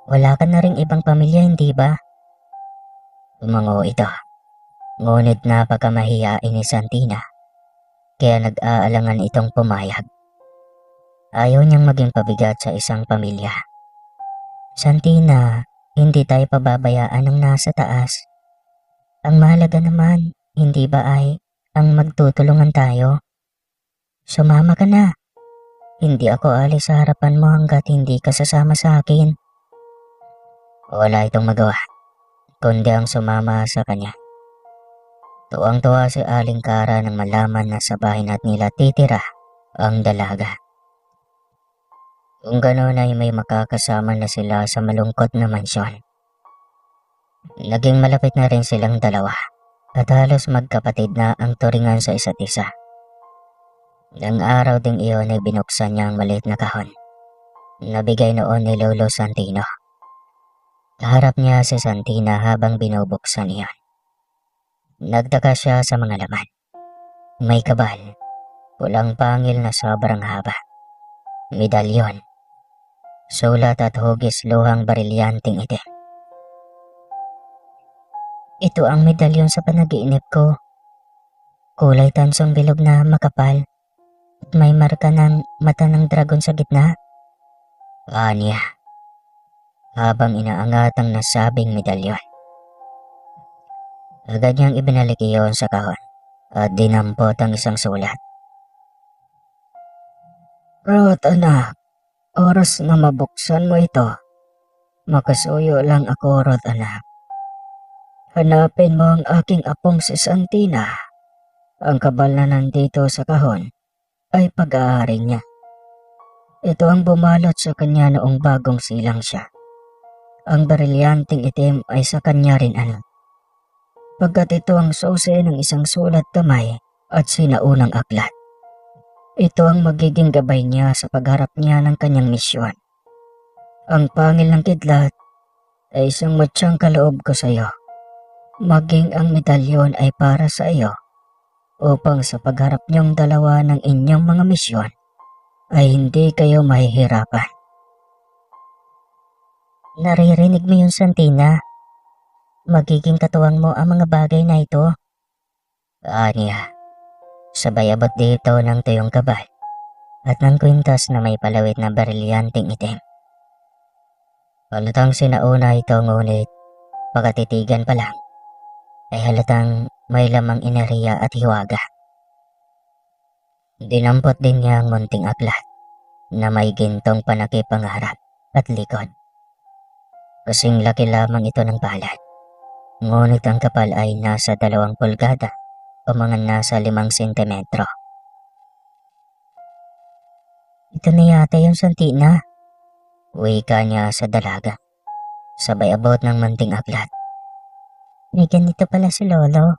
Wala ka na ring ibang pamilya, hindi ba? Tumango ito. Ngunit napakamahiyain ni Santina. Kaya nag-aalangan itong pumayag. Ayaw niyang maging pabigat sa isang pamilya. Santina, hindi tayo pababayaan ng nasa taas. Ang mahalaga naman, hindi ba ay ang magtutulungan tayo? Sumama ka na. Hindi ako alis sa harapan mo hanggat hindi ka sasama sa akin. Wala itong magawa, kundi ang sumama sa kanya. Tuwang-tuwa si Aling Kara nang malaman na sa bahay na nila titira ang dalaga. Kung gano'n ay may makakasama na sila sa malungkot na mansyon. Naging malapit na rin silang dalawa at halos magkapatid na ang turingan sa isa't isa. Nang araw ding iyon ay binuksan niya ang maliit na kahon. Nabigay noon ni Lolo Santino. Kaharap niya si Santina habang binubuksan iyon. Nagtaka siya sa mga laman. May kabal, pulang pangil na sobrang haba, medalyon, sulat at hugis luhang barilyanteng itim. Ito ang medalyon sa panaginip ko. Kulay tansong bilog na makapal at may marka ng mata ng dragon sa gitna. Anya, habang inaangat ang nasabing medalyon. Agad niyang ibinalik iyon sa kahon at dinampot ang isang sulat. Rot anak, oras na mabuksan mo ito. Makasuyo lang ako, Rot anak. Hanapin mo ang aking apong si Santina. Ang kabal na nandito sa kahon ay pag-aari niya. Ito ang bumalot sa kanya noong bagong silang siya. Ang barilyanteng itim ay sa kanya rin anak. Pagkat ito ang susi ng isang sulat kamay at sinaunang aklat. Ito ang magiging gabay niya sa pagharap niya ng kanyang misyon. Ang pangil ng kidlat ay isang matsyang kaloob ko sa iyo. Maging ang medalyon ay para sa iyo upang sa pagharap niyong dalawa ng inyong mga misyon ay hindi kayo mahihirapan. Naririnig mo yung Santina? Magiging katuwang mo ang mga bagay na ito. Anya, sabay abot dito ng tuyong kabal at ng kwintas na may palawit na barilyanteng itim. Halatang sinauna ito ngunit pagkatitigan pa lang ay halatang may lamang ineriya at hiwaga. Dinampot din niya ang munting aklat na may gintong panakip ang harap at likod. Kasing laki lamang ito ng palad. Ngunit ang kapal ay nasa 2 pulgada o mga nasa 5 sentimetro. Ito na yata yung Santina. Wika niya sa dalaga. Sabay abot ng munting aklat. May ganito pala si Lolo.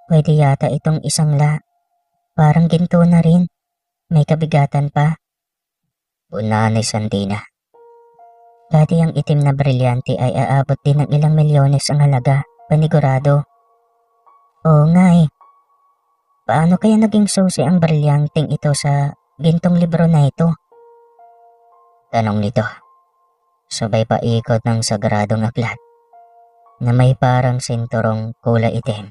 Pwede yata itong isang la. Parang ginto na rin. May kabigatan pa. Una ni Santina. Dati ang itim na brilyante ay aabot din ng ilang milyones ang halaga, panigurado. Oo nga eh. Paano kaya naging susi ang brilyanteng ito sa gintong libro na ito? Tanong nito. Sabay paikot ng sagradong aklat na may parang sinturong kulay itim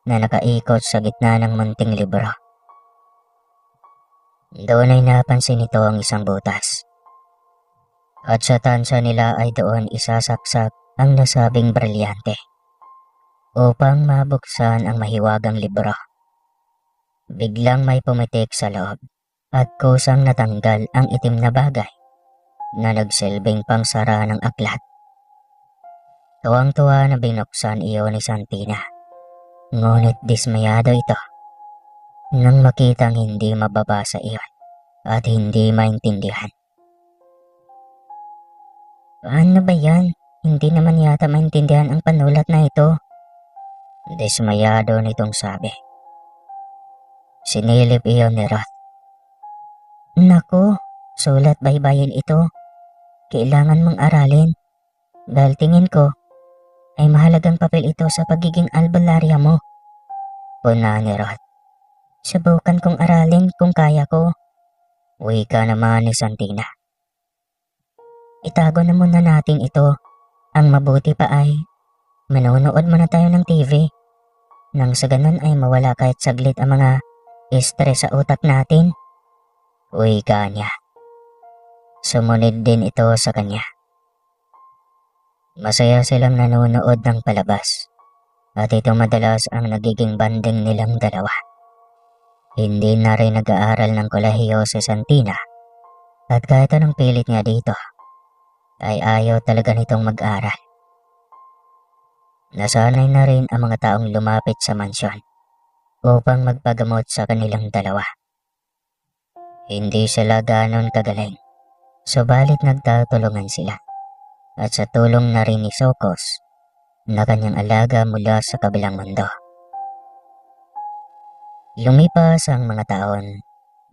na nakaikot sa gitna ng munting libro. Doon ay napansin nito ang isang butas. At sa tansya nila ay doon isasaksak ang nasabing brilyante upang mabuksan ang mahiwagang libro. Biglang may pumitik sa loob at kusang natanggal ang itim na bagay na nagsilbing pangsara ng aklat. Tuwang-tuwa na binuksan iyon ni Santina. Ngunit dismayado ito nang makitang hindi mababasa iyon at hindi maintindihan. Paano ba yan? Hindi naman yata maintindihan ang panulat na ito. Dismayado nitong sabi. Sinilip iyon ni Roth. Naku, sulat baybayin ito. Kailangan mong aralin. Dahil tingin ko ay mahalagang papel ito sa pagiging albularya mo. Puna ni Roth. Subukan kong aralin kung kaya ko. Wika naman ni Santina. Itago na muna natin ito. Ang mabuti pa ay manonood muna tayo ng TV. Nang sa ganun ay mawala kahit saglit ang mga stress sa utak natin. Wika niya. Sumunod din ito sa kanya. Masaya silang nanonood ng palabas at ito madalas ang nagiging banding nilang dalawa. Hindi na rin nag-aaral ng kolehiyo si Santina at kahit anong pilit niya dito ay ayaw talaga nitong mag-aral. Nasanay na rin ang mga taong lumapit sa mansyon upang magpagamot sa kanilang dalawa. Hindi sila ganon kagaling, subalit nagtatulungan sila at sa tulong na rin ni Sokos na kanyang alaga mula sa kabilang mundo. Lumipas ang mga taon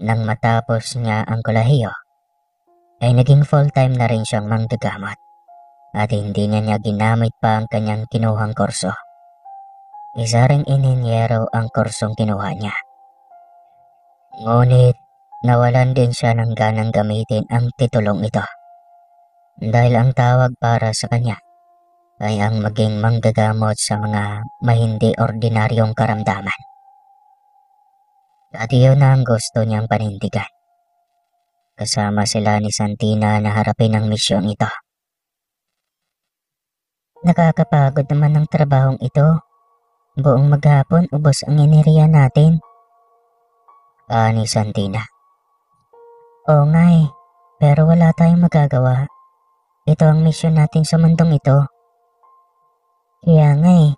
nang matapos niya ang kolehiyo ay naging full-time na rin siyang manggagamot at hindi niya ginamit pa ang kanyang kinuhang kurso. Isa ring inhinyero ang kursong kinuha niya. Ngunit nawalan din siya ng ganang gamitin ang titulong ito dahil ang tawag para sa kanya ay ang maging manggagamot sa mga may hindi ordinaryong karamdaman. At iyon na ang gusto niyang panindigan. Kasama sila ni Santina na harapin ang misyong ito. Nakakapagod naman ang trabahong ito. Buong maghapon ubos ang enerhiya natin. Ni Santina. Oo nga pero wala tayong magagawa. Ito ang misyon natin sa mundong ito. Kaya nga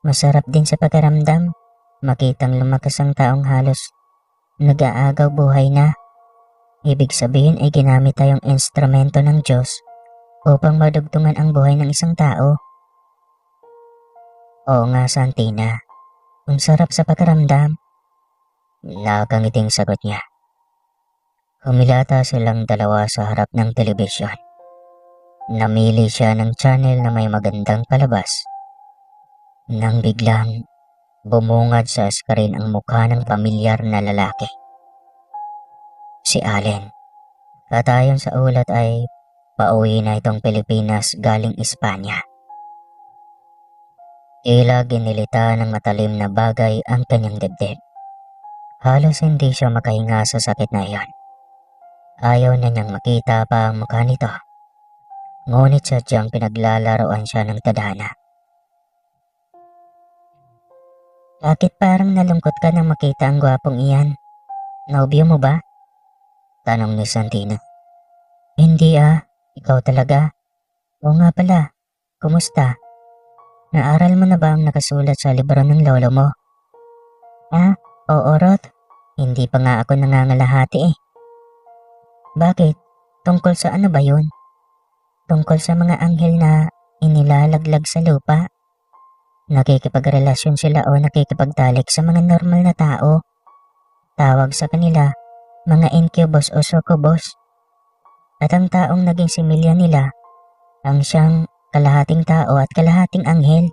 masarap din sa pakiramdam. Makitang lumakas ang taong halos nag-aagaw buhay na. Ibig sabihin ay ginamit tayong instrumento ng Diyos upang madugtungan ang buhay ng isang tao. Oo nga, Santina. Ang sarap sa pakiramdam. Nakakangiting sagot niya. Humilata silang dalawa sa harap ng telebisyon. Namili siya ng channel na may magandang palabas. Nang biglang bumungad sa screen ang mukha ng pamilyar na lalaki. Si Allen. At ayon sa ulat ay pauwi na itong Pilipinas galing Espanya. Tila ginilita ng matalim na bagay ang kanyang dibdib. Halos hindi siya makahinga sa sakit na iyon. Ayaw na niyang makita pa ang mukha nito. Ngunit sadyang pinaglalaroan siya ng tadhana. Bakit parang nalungkot ka nang makita ang gwapong iyan? Nobyo mo ba? Tanong ni Santina. Hindi ikaw talaga. Oo nga pala, kumusta? Naaral mo na ba ang nakasulat sa libro ng lolo mo? Oo Rod. Hindi pa nga ako nangangalahati Bakit? Tungkol sa ano ba yun? Tungkol sa mga anghel na inilalaglag sa lupa? Nakikipagrelasyon sila o nakikipagtalik sa mga normal na tao. Tawag sa kanila, mga incubus o succubus. At ang taong naging similya nila, ang siyang kalahating tao at kalahating anghel.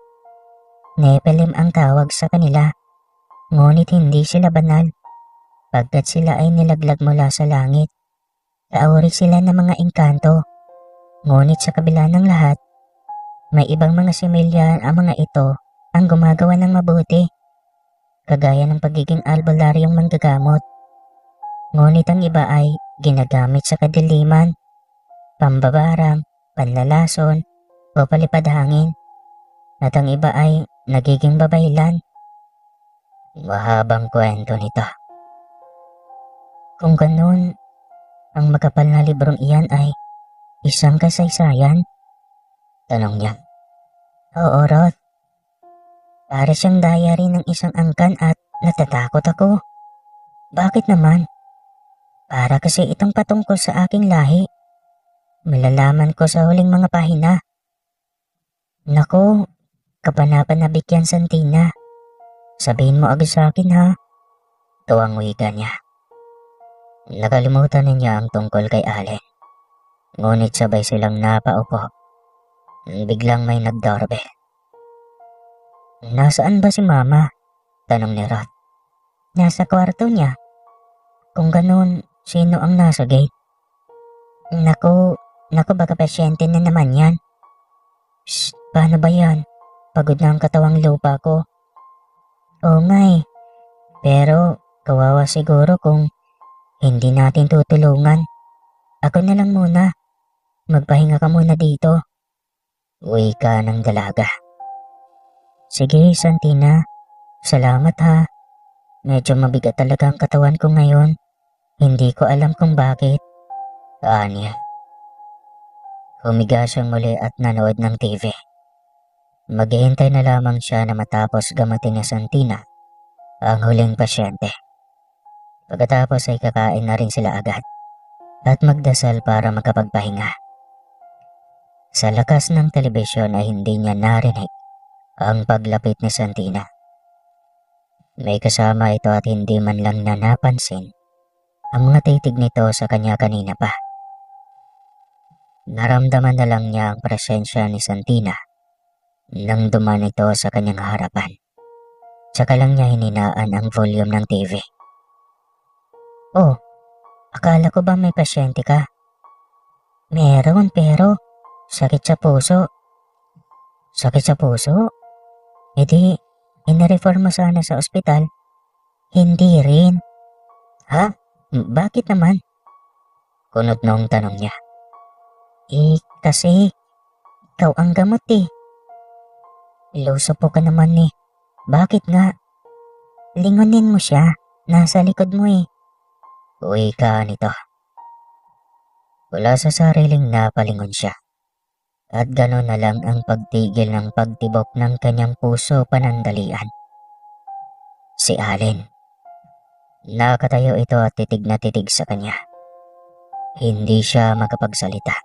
Nephilim ang tawag sa kanila. Ngunit hindi sila banal, pagkat sila ay nilaglag mula sa langit. Kaawari sila ng mga engkanto. Ngunit sa kabila ng lahat, may ibang mga similya ang mga ito ang gumagawa ng mabuti, kagaya ng pagiging albularyong manggagamot. Ngunit ang iba ay ginagamit sa kadiliman, pambabarang, panlalason, o palipad hangin. At ang iba ay nagiging babaylan. Mahabang kwento nito. Kung ganun, ang makapal na librong iyan ay isang kasaysayan? Tanong niya. Oo, Rod. Para siyang diary ng isang angkan at natatakot ako. Bakit naman? Para kasi itong patungkol sa aking lahi. Malalaman ko sa huling mga pahina. Naku, kapanapanabik yan, Santina. Sabihin mo agad sa akin ha. Tuwang wika niya. Nakalimutan niya ang tungkol kay Allen. Ngunit sabay silang napaupo. Biglang may nag-doorbell. Nasaan ba si Mama? Tanong ni Rod. Nasa kwarto niya. Kung ganun, sino ang nasa gate? Naku baka pasyente na naman yan. Shh, paano ba yan? Pagod na ang katawang lupa ko. Oo nga pero kawawa siguro kung hindi natin tutulungan. Ako na lang muna. Magpahinga ka muna dito. Wika ng dalaga. Sige, Santina. Salamat ha. Medyo mabigat talaga ang katawan ko ngayon. Hindi ko alam kung bakit. Anya. Humiga siyang muli at nanood ng TV. Maghihintay na lamang siya na matapos gamatin ni Santina ang huling pasyente. Pagkatapos ay kakain na rin sila agad at magdasal para makapagpahinga. Sa lakas ng telebisyon ay hindi niya narinig ang paglapit ni Santina. May kasama ito at hindi man lang na napansin ang mga titig nito sa kanya kanina pa. Naramdaman na lang niya ang presensya ni Santina nang duman ito sa kanyang harapan. Tsaka lang niya hininaan ang volume ng TV. Oh, akala ko ba may pasyente ka? Meron pero sakit sa puso. Sakit sa puso? E di, ina-refer mo sana sa ospital. Hindi rin. Ha? Bakit naman? Kunot nung tanong niya. Kasi ikaw ang gamot eh. Iluso po ka naman eh. Bakit nga? Lingonin mo siya. Nasa likod mo eh. Uwi ka nito. Wala sa sariling napalingon siya. At gano'n na lang ang pagtigil ng pagtibok ng kanyang puso panandalian. Si Allen. Nakatayo ito at titig na titig sa kanya. Hindi siya makapagsalita.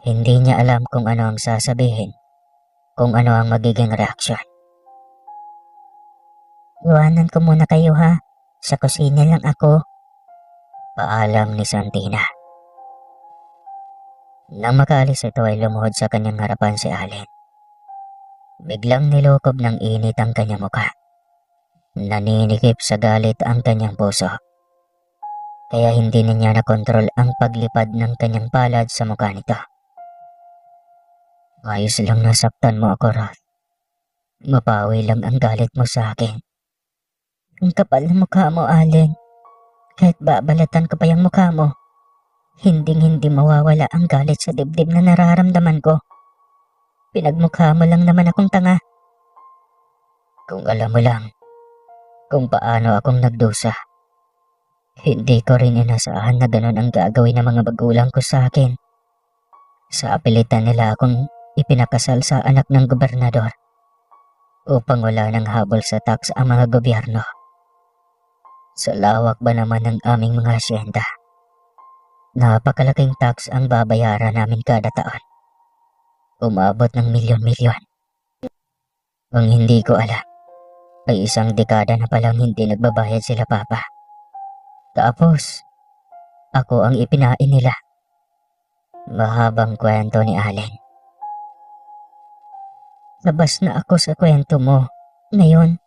Hindi niya alam kung ano ang sasabihin, kung ano ang magiging reaksyon. Iwanan ko muna kayo ha. Sa kusina lang ako. Paalam ni Santina. Nang makaalis ito ay lumuhod sa kanyang harapan si Allen. Biglang nilukob ng init ang kanyang mukha. Naninikip sa galit ang kanyang puso. Kaya hindi na niya nakontrol ang paglipad ng kanyang palad sa mukha nito. Ayos lang nasaktan mo ako, Roth. Mapawi lang ang galit mo sa akin. Ang kapal ng mukha mo, Allen. Kahit babalatan ko pa yung mukha mo, hindi mawawala ang galit sa dibdib na nararamdaman ko. Pinagmukha mo lang naman akong tanga. Kung alam mo lang kung paano akong nagdusa, hindi ko rin inasahan na ganun ang gagawin ng mga magulang ko sa akin. Sa apilitan nila akong ipinakasal sa anak ng gobernador upang wala ng habol sa tax ang mga gobyerno. Sa lawak ba naman ng aming mga asyenda, napakalaking tax ang babayaran namin kada taon. Umabot ng milyon-milyon. Ang hindi ko alam ay isang dekada na palang hindi nagbabayad sila, Papa. Tapos, ako ang ipinain nila. Mahabang kwento ni Allen. Labas na ako sa kwento mo. Ngayon,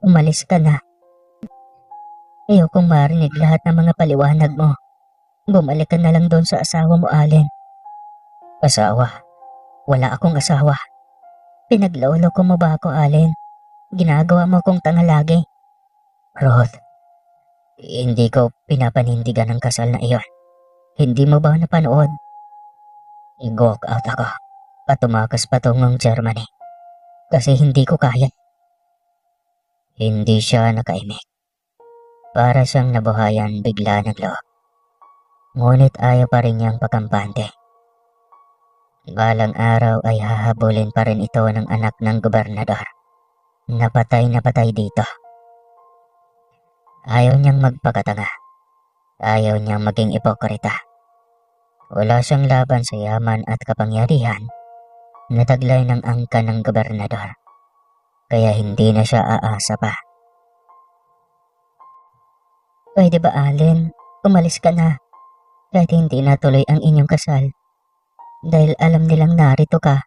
umalis ka na. Ayokong marinig lahat ng mga paliwanag mo. Bumalik ka na lang doon sa asawa mo, Allen. Asawa? Wala akong asawa. Pinaglolo ko mo ba ako, Allen? Ginagawa mo kong tanga lagi. Roth, hindi ko pinapanindigan ang kasal na iyon. Hindi mo ba napanood? I-walk out ako at tumakas patungong Germany. Kasi hindi ko kaya. Hindi siya nakaimik. Para siyang nabuhayan bigla ng loob. Ngunit ayaw pa rin niyang pakampante. Balang araw ay hahabulin pa rin ito ng anak ng gobernador. Napatay dito. Ayaw niyang magpakatanga. Ayaw niyang maging ipokrita. Wala siyang laban sa yaman at kapangyarihan na taglay ng angka ng gobernador. Kaya hindi na siya aasa pa. Pwede ba, Allen? Umalis ka na. Kahit hindi natuloy ang inyong kasal. Dahil alam nilang narito ka.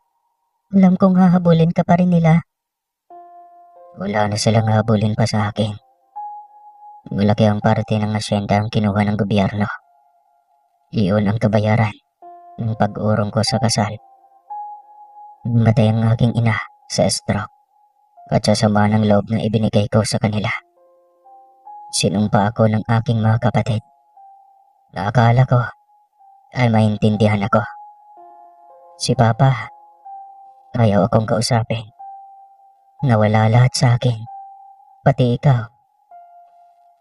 Alam kong hahabulin ka pa rin nila. Wala na silang habulin pa sa akin. Malaki ang parte ng asyenda ang kinuha ng gobyerno. Iyon ang kabayaran ng pag-urong ko sa kasal. Namatay ang aking ina sa stroke at sa sama ng loob na ibinigay ko sa kanila. Sinumpa ako ng aking mga kapatid. Naakala ko ay maintindihan ako. Si Papa, ayaw akong kausapin. Nawala lahat sa akin, pati ikaw.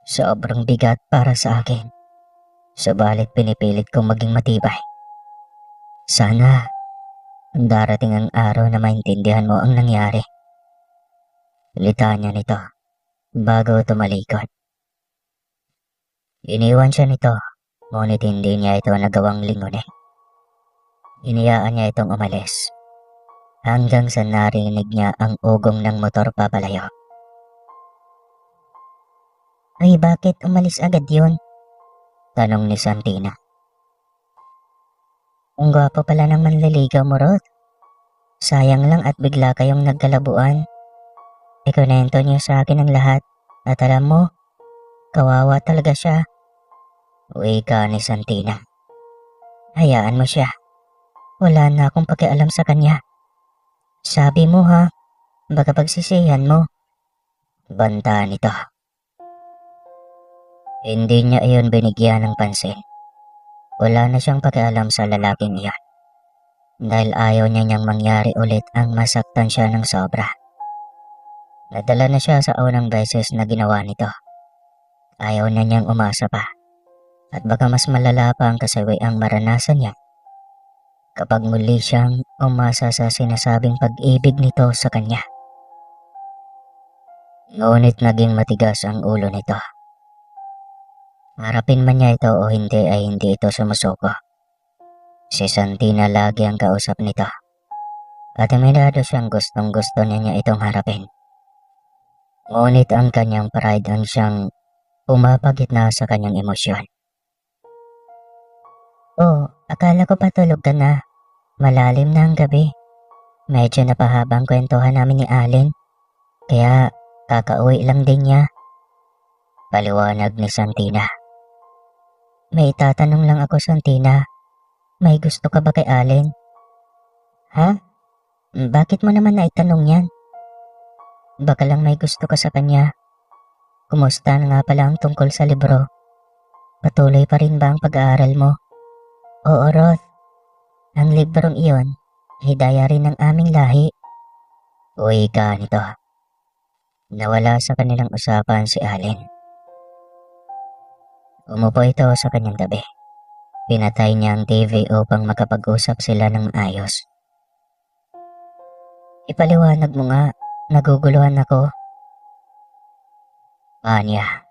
Sobrang bigat para sa akin. Subalit pinipilit kong maging matibay. Sana darating ang araw na maintindihan mo ang nangyari. Litanya nito bago tumalikod. Iniwan siya nito, ngunit hindi niya ito nagawang lingunin. Iniyaan niya itong umalis, hanggang sa narinig niya ang ugong ng motor papalayo. Ay, bakit umalis agad yun? Tanong ni Santina. Ang gwapo pala ng manliligaw mo, Rod. Sayang lang at bigla kayong nagkalabuan. Ikunento niyo sa akin ang lahat at alam mo, kawawa talaga siya. Wika ni Santina. Hayaan mo siya. Wala na akong pakialam sa kanya. Sabi mo ha, baka pagsisihan mo. Banta nito. Hindi niya iyon binigyan ng pansin. Wala na siyang pakialam sa lalaking iyon. Dahil ayaw niyang mangyari ulit ang masaktan siya ng sobra. Nadala na siya sa unang beses na ginawa nito. Ayaw na niyang umasa pa. At baka mas malala pa ang kasawi ang maranasan niya kapag muli siyang umasa sa sinasabing pag-ibig nito sa kanya. Ngunit naging matigas ang ulo nito. Harapin man niya ito o hindi ay hindi ito sumusuko. Si Santina lagi ang kausap nito. At aminado siyang gustong gusto niya itong harapin. Ngunit ang kanyang pride ang siyang pumapagitna sa kanyang emosyon. Oh, akala ko pa tulog ka na. Malalim na ang gabi. Medyo napahabang kwentuhan namin ni Allen. Kaya kakauwi lang din niya. Paliwanag ni Santina. May itatanong lang ako, Santina. May gusto ka ba kay Allen? Ha? Bakit mo naman naitanong yan? Baka lang may gusto ka sa kanya. Kumusta na nga pala ang tungkol sa libro? Patuloy pa rin ba ang pag-aaral mo? Oo, Roth. Ang librong iyon ay diary ng aming lahi. Uy ka nito. Nawala sa kanilang usapan si Allen. Umupo ito sa kanyang tabi. Pinatay niya ang TV upang makapag-usap sila ng maayos. Ipaliwanag mo nga, naguguluhan ako. Anya.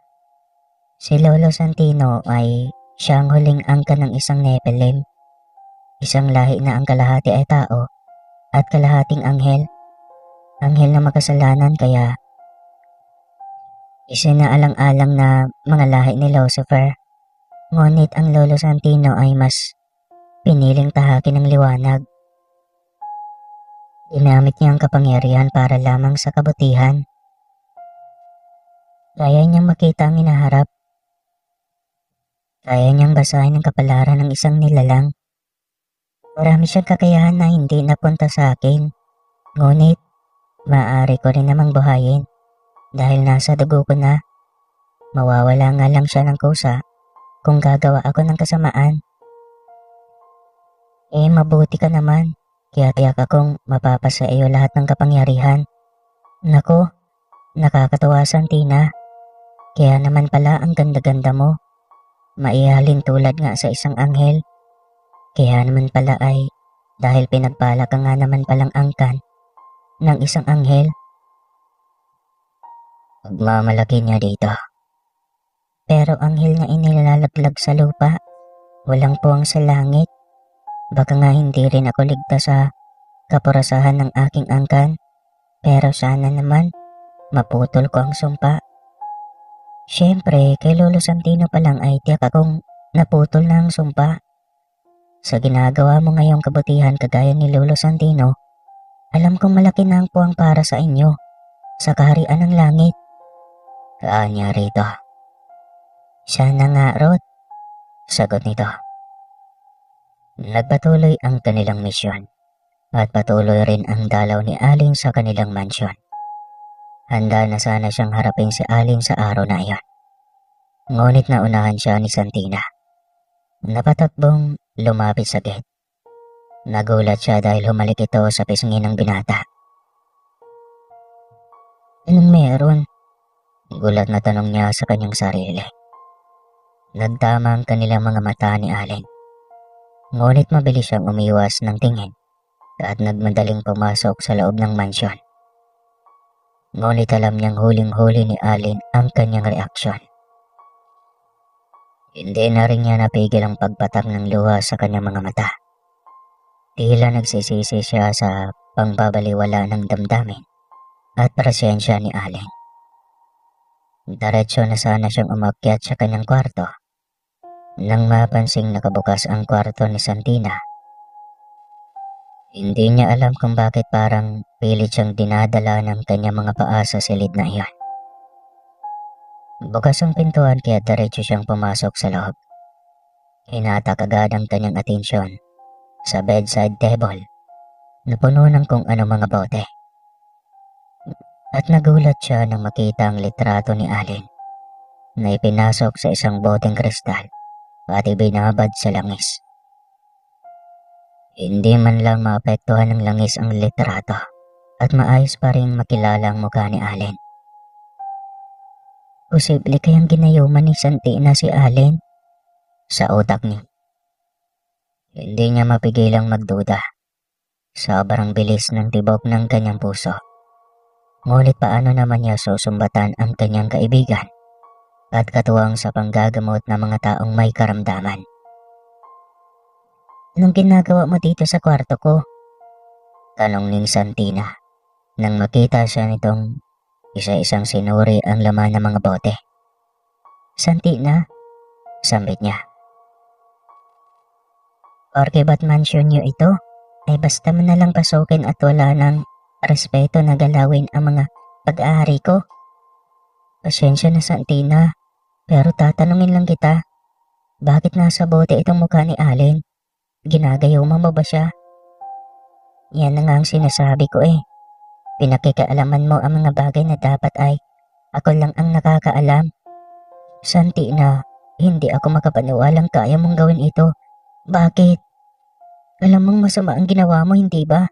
Si Lolo Santino ay siyang huling angkan ng isang Nephilim. Isang lahi na ang kalahati ay tao at kalahating anghel. Anghel na makasalanan kaya isinaalang-alang na mga lahi ni Lucifer. Ngunit ang Lolo Santino ay mas piniling tahakin ng liwanag. Ginamit niya ang kapangyarihan para lamang sa kabutihan. Kaya niyang makita ang hinaharap. Kaya niyang basahin ang kapalaran ng isang nilalang. Marami siyang kakayahan na hindi napunta sa akin. Ngunit, maaari ko rin namang buhayin. Dahil nasa dugo ko na. Mawawala nga lang siya ng kusa kung gagawa ako ng kasamaan. Mabuti ka naman. Kaya tiyak akong mapapasa iyo lahat ng kapangyarihan. Nako, nakakatawa, Santina. Kaya naman pala ang ganda-ganda mo. Maihalin tulad nga sa isang anghel. Kaya naman pala ay dahil pinagpala ka nga naman palang angkan ng isang anghel. Pagmamalaki niya dito. Pero anghel na inilalaglag sa lupa, walang puwang sa langit. Baka nga hindi rin ako ligtas sa kapurasahan ng aking angkan. Pero sana naman maputol ko ang sumpa. Siyempre, kay Lolo Santino pa lang ay tiyak akong naputol na ang sumpa. Sa ginagawa mo ngayong kabutihan kagaya ni Lolo Santino, alam kong malaki na ang puwang para sa inyo, sa kaharian ng langit. Kaanya rito. Sana nga, Rod. Sagot nito. Nagpatuloy ang kanilang misyon at patuloy rin ang dalaw ni Allen sa kanilang mansyon. Handa na sana siyang harapin si Allen sa araw na iyon. Ngunit naunahan siya ni Santina. Napatakbong lumapit sa gate. Nagulat siya dahil humalik ito sa pisngi ng binata. Anong meron? Gulat na tanong niya sa kanyang sarili. Nagtama ang kanilang mga mata ni Allen. Ngunit mabilis siyang umiwas ng tingin at nagmadaling pumasok sa loob ng mansyon. Ngunit alam niyang huling-huli ni Allen ang kanyang reaksyon. Hindi na rin niya napigil ang pagpatak ng luha sa kanyang mga mata. Tila nagsisisi siya sa pangbabaliwala ng damdamin at presensya ni Allen. Diretso na sana siyang umakyat sa kanyang kwarto nang mapansing nakabukas ang kwarto ni Santina. Hindi niya alam kung bakit parang pilit siyang dinadala ng kanyang mga paa sa silid na iyon. Bukas ang pintuan kaya diretso siyang pumasok sa loob. Hinatak agad ang kanyang atensyon sa bedside table na puno ng kung ano mga bote. At nagulat siya nang makita ang litrato ni Allen na ipinasok sa isang boteng kristal at ibinabad sa langis. Hindi man lang maapektuhan ng langis ang litrato at maayos pa rin makilala ang mukha ni Allen. Posible kayang ginayuman ni Santina si Allen? Sa utak niya. Hindi niya mapigilang magduda. Sobrang bilis ng tibok ng kanyang puso. Ngunit paano naman niya susumbatan ang kanyang kaibigan at katuwang sa panggagamot ng mga taong may karamdaman? Anong ginagawa mo dito sa kwarto ko? Tanong ni Santina nang makita siya nitong isa-isang sinuri ang laman ng mga bote. Santina, sambit niya. Porke ba't mansion niyo ito? Ay basta mo na lang pasukin at wala ng respeto na galawin ang mga pag-aari ko. Pasensya na Santina, pero tatanungin lang kita. Bakit nasa bote itong mukha ni Allen? Ginagayaw mo ba siya? Yan na nga ang sinasabi ko eh. Pinakikaalaman mo ang mga bagay na dapat ay ako lang ang nakakaalam. Santina, hindi ako makapaniwalang kaya mong gawin ito. Bakit? Alam mong masama ang ginawa mo, hindi ba?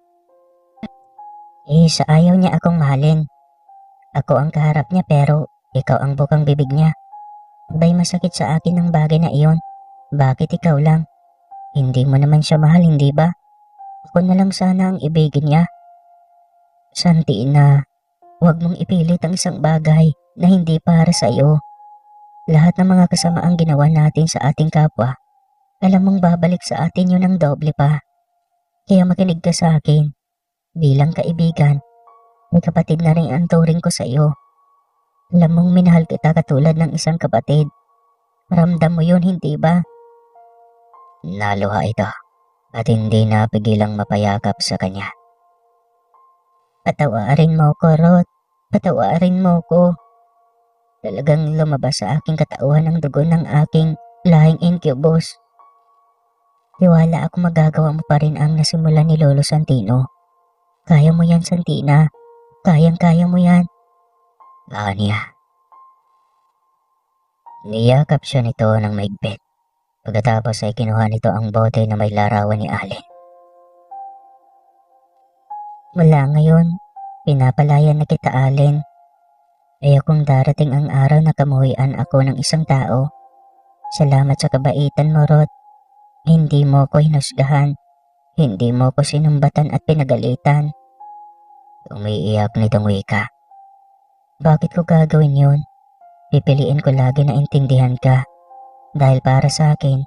Sa ayaw niya akong mahalin. Ako ang kaharap niya pero ikaw ang bukang bibig niya. Abay masakit sa akin ang bagay na iyon. Bakit ikaw lang? Hindi mo naman siya mahal, hindi ba? Ako na lang sana ang ibigin niya. Santina, huwag mong ipilit ang isang bagay na hindi para sa iyo. Lahat ng mga kasamaang ginawa natin sa ating kapwa, alam mong babalik sa atin yun ng doble pa. Kaya makinig ka sa akin. Bilang kaibigan, may kapatid na rin ang turing ko sa iyo. Alam mong minahal kita katulad ng isang kapatid. Ramdam mo yun, hindi ba? Naluha ito at hindi napigilang mapayakap sa kanya. Patawarin mo ko, Rod. Patawarin mo ko. Talagang lumabas sa aking katauhan ang dugo ng aking lahing incubus. Tiwala ako magagawa mo pa rin ang nasimulan ni Lolo Santino. Kaya mo yan, Santina. Kayang-kaya mo yan. Niya. Niyakap siya nito ng maigpit. Pagkatapos ay kinuha nito ang bote na may larawan ni Allen. Mula ngayon, pinapalaya na kita, Allen. Kaya kung darating ang araw na kamuhian ako ng isang tao, salamat sa kabaitan mo, Rod. Hindi mo ko hinusgahan. Hindi mo ko sinumbatan at pinagalitan. Umiiyak nitong wika. Bakit ko gagawin yun? Pipiliin ko lagi na intindihan ka. Dahil para sa akin,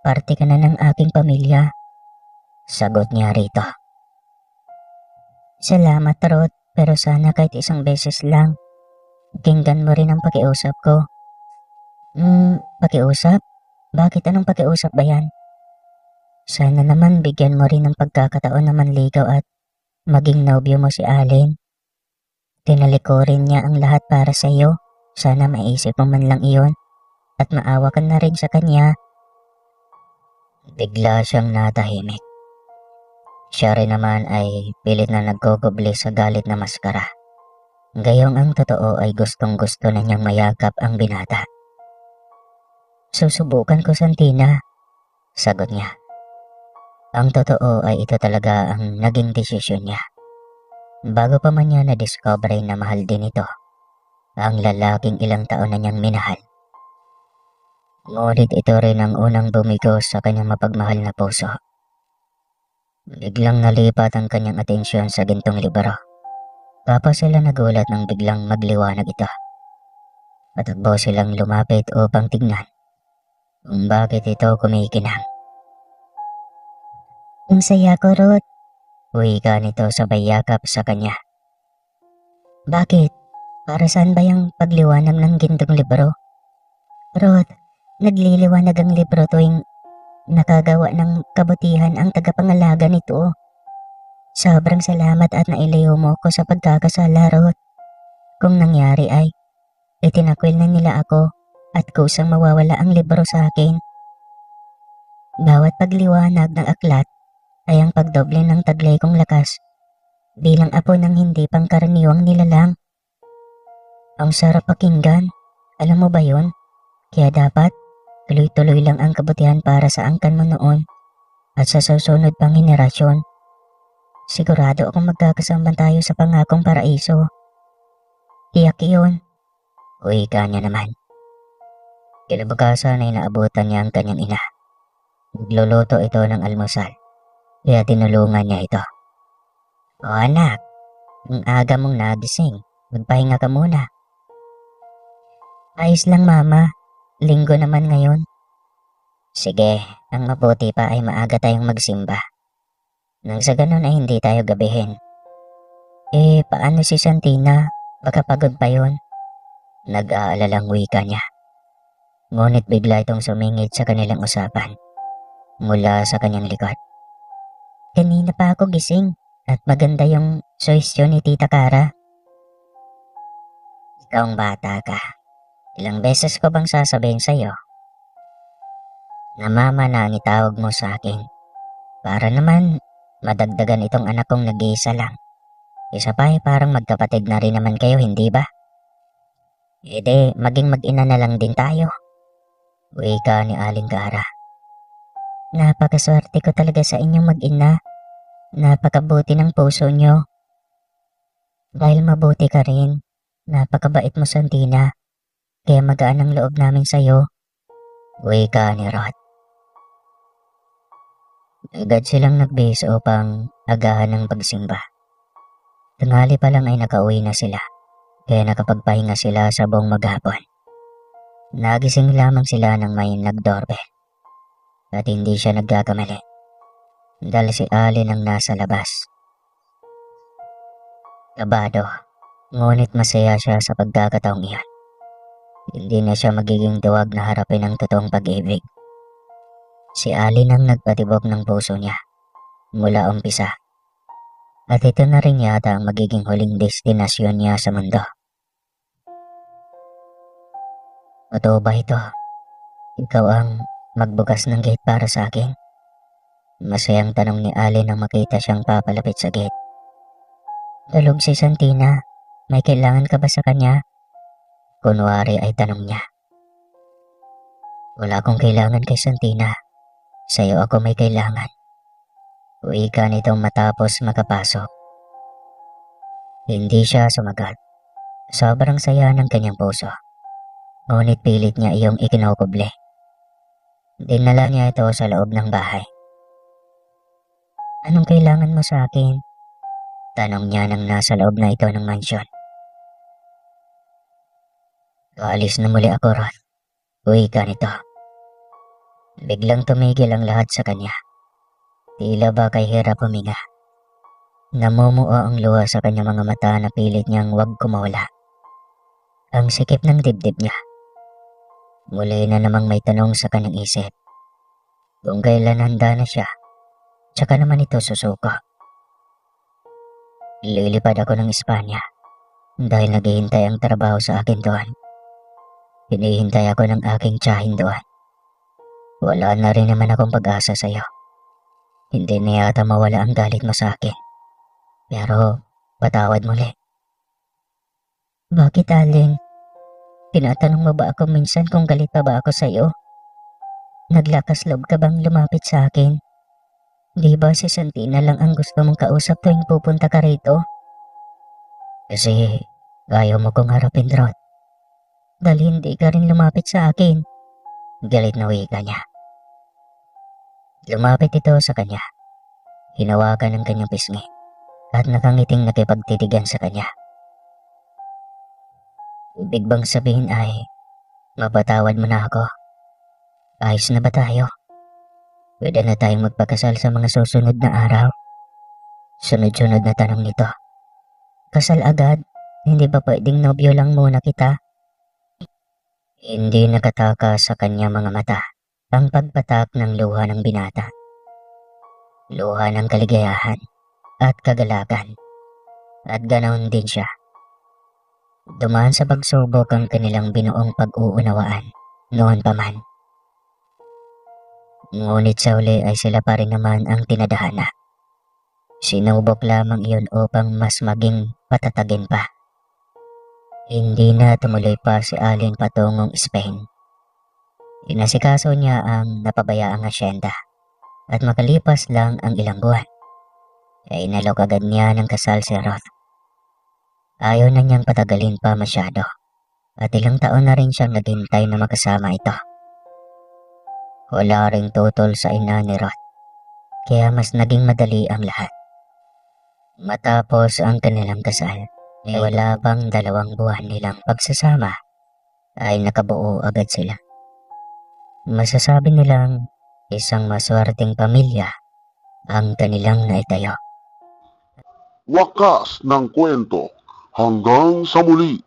parte ka na ng aking pamilya. Sagot niya rito. Salamat, Rod, pero sana kahit isang beses lang. Pakinggan mo rin ang pakiusap ko. Pakiusap? Bakit anong pakiusap ba yan? Sana naman bigyan mo rin ng pagkakataon na manligaw at maging nobyo mo si Allen. Tinalikurin niya ang lahat para sa iyo. Sana maisip mo man lang iyon at maawa ka na rin sa kanya. Bigla siyang natahimik. Siya rin naman ay pilit na nagkukubli sa galit na maskara. Gayong ang totoo ay gustong-gusto na niyang mayakap ang binata. Susubukan ko, Santina. Sagot niya. Ang totoo ay ito talaga ang naging desisyon niya. Bago pa man niya na-discover na mahal din ito ang lalaking ilang taon na niyang minahal. Ngunit ito rin ang unang bumigo sa kanyang mapagmahal na puso. Biglang nalipat ang kanyang atensyon sa gintong libro. Tapos sila nagulat nang biglang magliwanag ito. Patakbo silang lumapit upang tignan kung bakit ito kumikinang. Ang saya ko, Ruth. Wika nito sabay yakap sa kanya. Bakit? Para saan ba yung pagliwanag ng gintong libro? Ruth, nagliliwanag ang libro tuwing nakagawa ng kabutihan ang tagapangalaga nito. Sobrang salamat at nailayo mo ko sa pagkakasala, Ruth. Kung nangyari ay, itinakwil na nila ako at kusang mawawala ang libro sa akin. Bawat pagliwanag ng aklat ay ang pagdoble ng taglay kong lakas bilang apo ng hindi pangkaraniwang nilalang. Ang sarap pakinggan, alam mo ba yon? Kaya dapat tuloy-tuloy lang ang kabutihan para sa angkan mo noon at sa susunod pang henerasyon. Sigurado akong magkakasama tayo sa pangakong paraiso. Tiyak iyon. Wika niya naman. Kinabukasan ay naabutan niya ang kanyang ina. Nagluluto ito ng almusal, kaya tinulungan niya ito. O anak, ang aga mong nagising, magpahinga ka muna. Ayos lang mama, linggo naman ngayon. Sige, ang mabuti pa ay maaga tayong magsimba. Nang sa ganun ay hindi tayo gabihin. Paano si Santina? Baka pagod pa yon. Nag-aalalang wika niya. Ngunit bigla itong sumingit sa kanilang usapan mula sa kanyang likod. Kanina pa ako gising at maganda yung suwestyon ni Tita Cara. Ikaw ang bata ka. Ilang beses ko bang sasabihin sa'yo na mama na ang itawag mo sa akin para naman madagdagan itong anak kong nag-iisa lang. Isa pa ay parang magkapatid na rin naman kayo, hindi ba? Maging mag-ina na lang din tayo. Wika ni Aling Cara. Napakaswerte ko talaga sa inyong mag-ina. Napakabuti ng puso nyo. Dahil mabuti ka rin, napakabait mo Santina. Kaya magaan ang loob namin sa'yo. Wika ni Rod. Agad silang nagbihis upang agahan ng pagsimba. Tanghali pa lang ay nakauwi na sila, kaya nakapagpahinga sila sa buong maghapon. Nagising lamang sila nang may nag-doorbell. At hindi siya nagkakamali, dahil si Allen ang nasa labas. Kabado, ngunit masaya siya sa pagkakataong iyon. Hindi na siya magiging duwag na harapin ang totoong pag-ibig. Si Allen ang nagpatibok ng puso niya mula umpisa. At ito na rin yata ang magiging huling destinasyon niya sa mundo. Totoo ba ito? Ikaw ang magbukas ng gate para sa akin? Masayang tanong ni Allen nang makita siyang papalapit sa gate. Tulog si Santina. May kailangan ka ba sa kanya? Kunwari ay tanong niya. Wala akong kailangan kay Santina. Sa'yo ako may kailangan. Wika nitong matapos makapasok. Hindi siya sumagot. Sobrang saya ng kanyang puso. Ngunit pilit niya iyong ikinukuble. Dinala niya ito sa loob ng bahay. Anong kailangan mo sa akin? Tanong niya nang nasa loob na ito ng mansyon. Kaalis na muli ako, Rod. Wika nito. Biglang tumigil ang lahat sa kanya. Tila ba kay hirap huminga. Namumuo ang luha sa kanyang mga mata na pilit niyang huwag kumawala. Ang sikip ng dibdib niya. Muli na namang may tanong sa kanyang isip. Kung kailan handa na siya, tsaka naman ito susuko. Lilipad ako ng Espanya dahil naghihintay ang trabaho sa akin doon. Hinihintay ako ng aking tiyahin doon. Wala na rin naman akong pag-asa sa'yo. Hindi na yata mawala ang galit mo sa akin. Pero, patawad muli. Bakit, Allen? Tinatanong mo ba ako minsan kung galit pa ba ako sa'yo? Naglakas loob ka bang lumapit sa akin? Di ba si Santina lang ang gusto mong kausap tuwing pupunta ka rito? Kasi, ayaw mo kong harapin, Rod. Dahil hindi ka rin lumapit sa akin. Galit na wika niya. Lumapit ito sa kanya. Hinawakan ng kanyang pisngi at nakangiting nakipagtitigan sa kanya. Ibig bang sabihin ay mapatawad mo na ako? Ayos na ba tayo? Pwede na tayong magpakasal sa mga susunod na araw? Sunod-sunod na tanong nito. Kasal agad? Hindi ba pwedeng nobyo lang muna kita? Hindi nakataka sa kanya mga mata ang pagpatak ng luha ng binata. Luha ng kaligayahan at kagalakan. At ganoon din siya. Dumaan sa pagsubok ang kanilang binuong pag-uunawaan noon pa man. Ngunit sa uli ay sila pa rin naman ang tinadhana. Sinubok lamang iyon upang mas maging patatagin pa. Hindi na tumuloy pa si Allen patungong Spain. Inasikaso niya ang napabayaang asyenda at makalipas lang ang ilang buwan ay inalok agad niya ng kasal si Roth. Ayaw na niyang patagalin pa masyado at ilang taon na rin siyang naghintay na makasama ito. Wala ring tutol sa ina ni Roth kaya mas naging madali ang lahat. Matapos ang kanilang kasal ay wala pang 2 buwan nilang pagsasama ay nakabuo agad sila. Masasabi nilang isang maswerteng pamilya ang kanilang naitayo. Wakas ng kwento hanggang sa muli.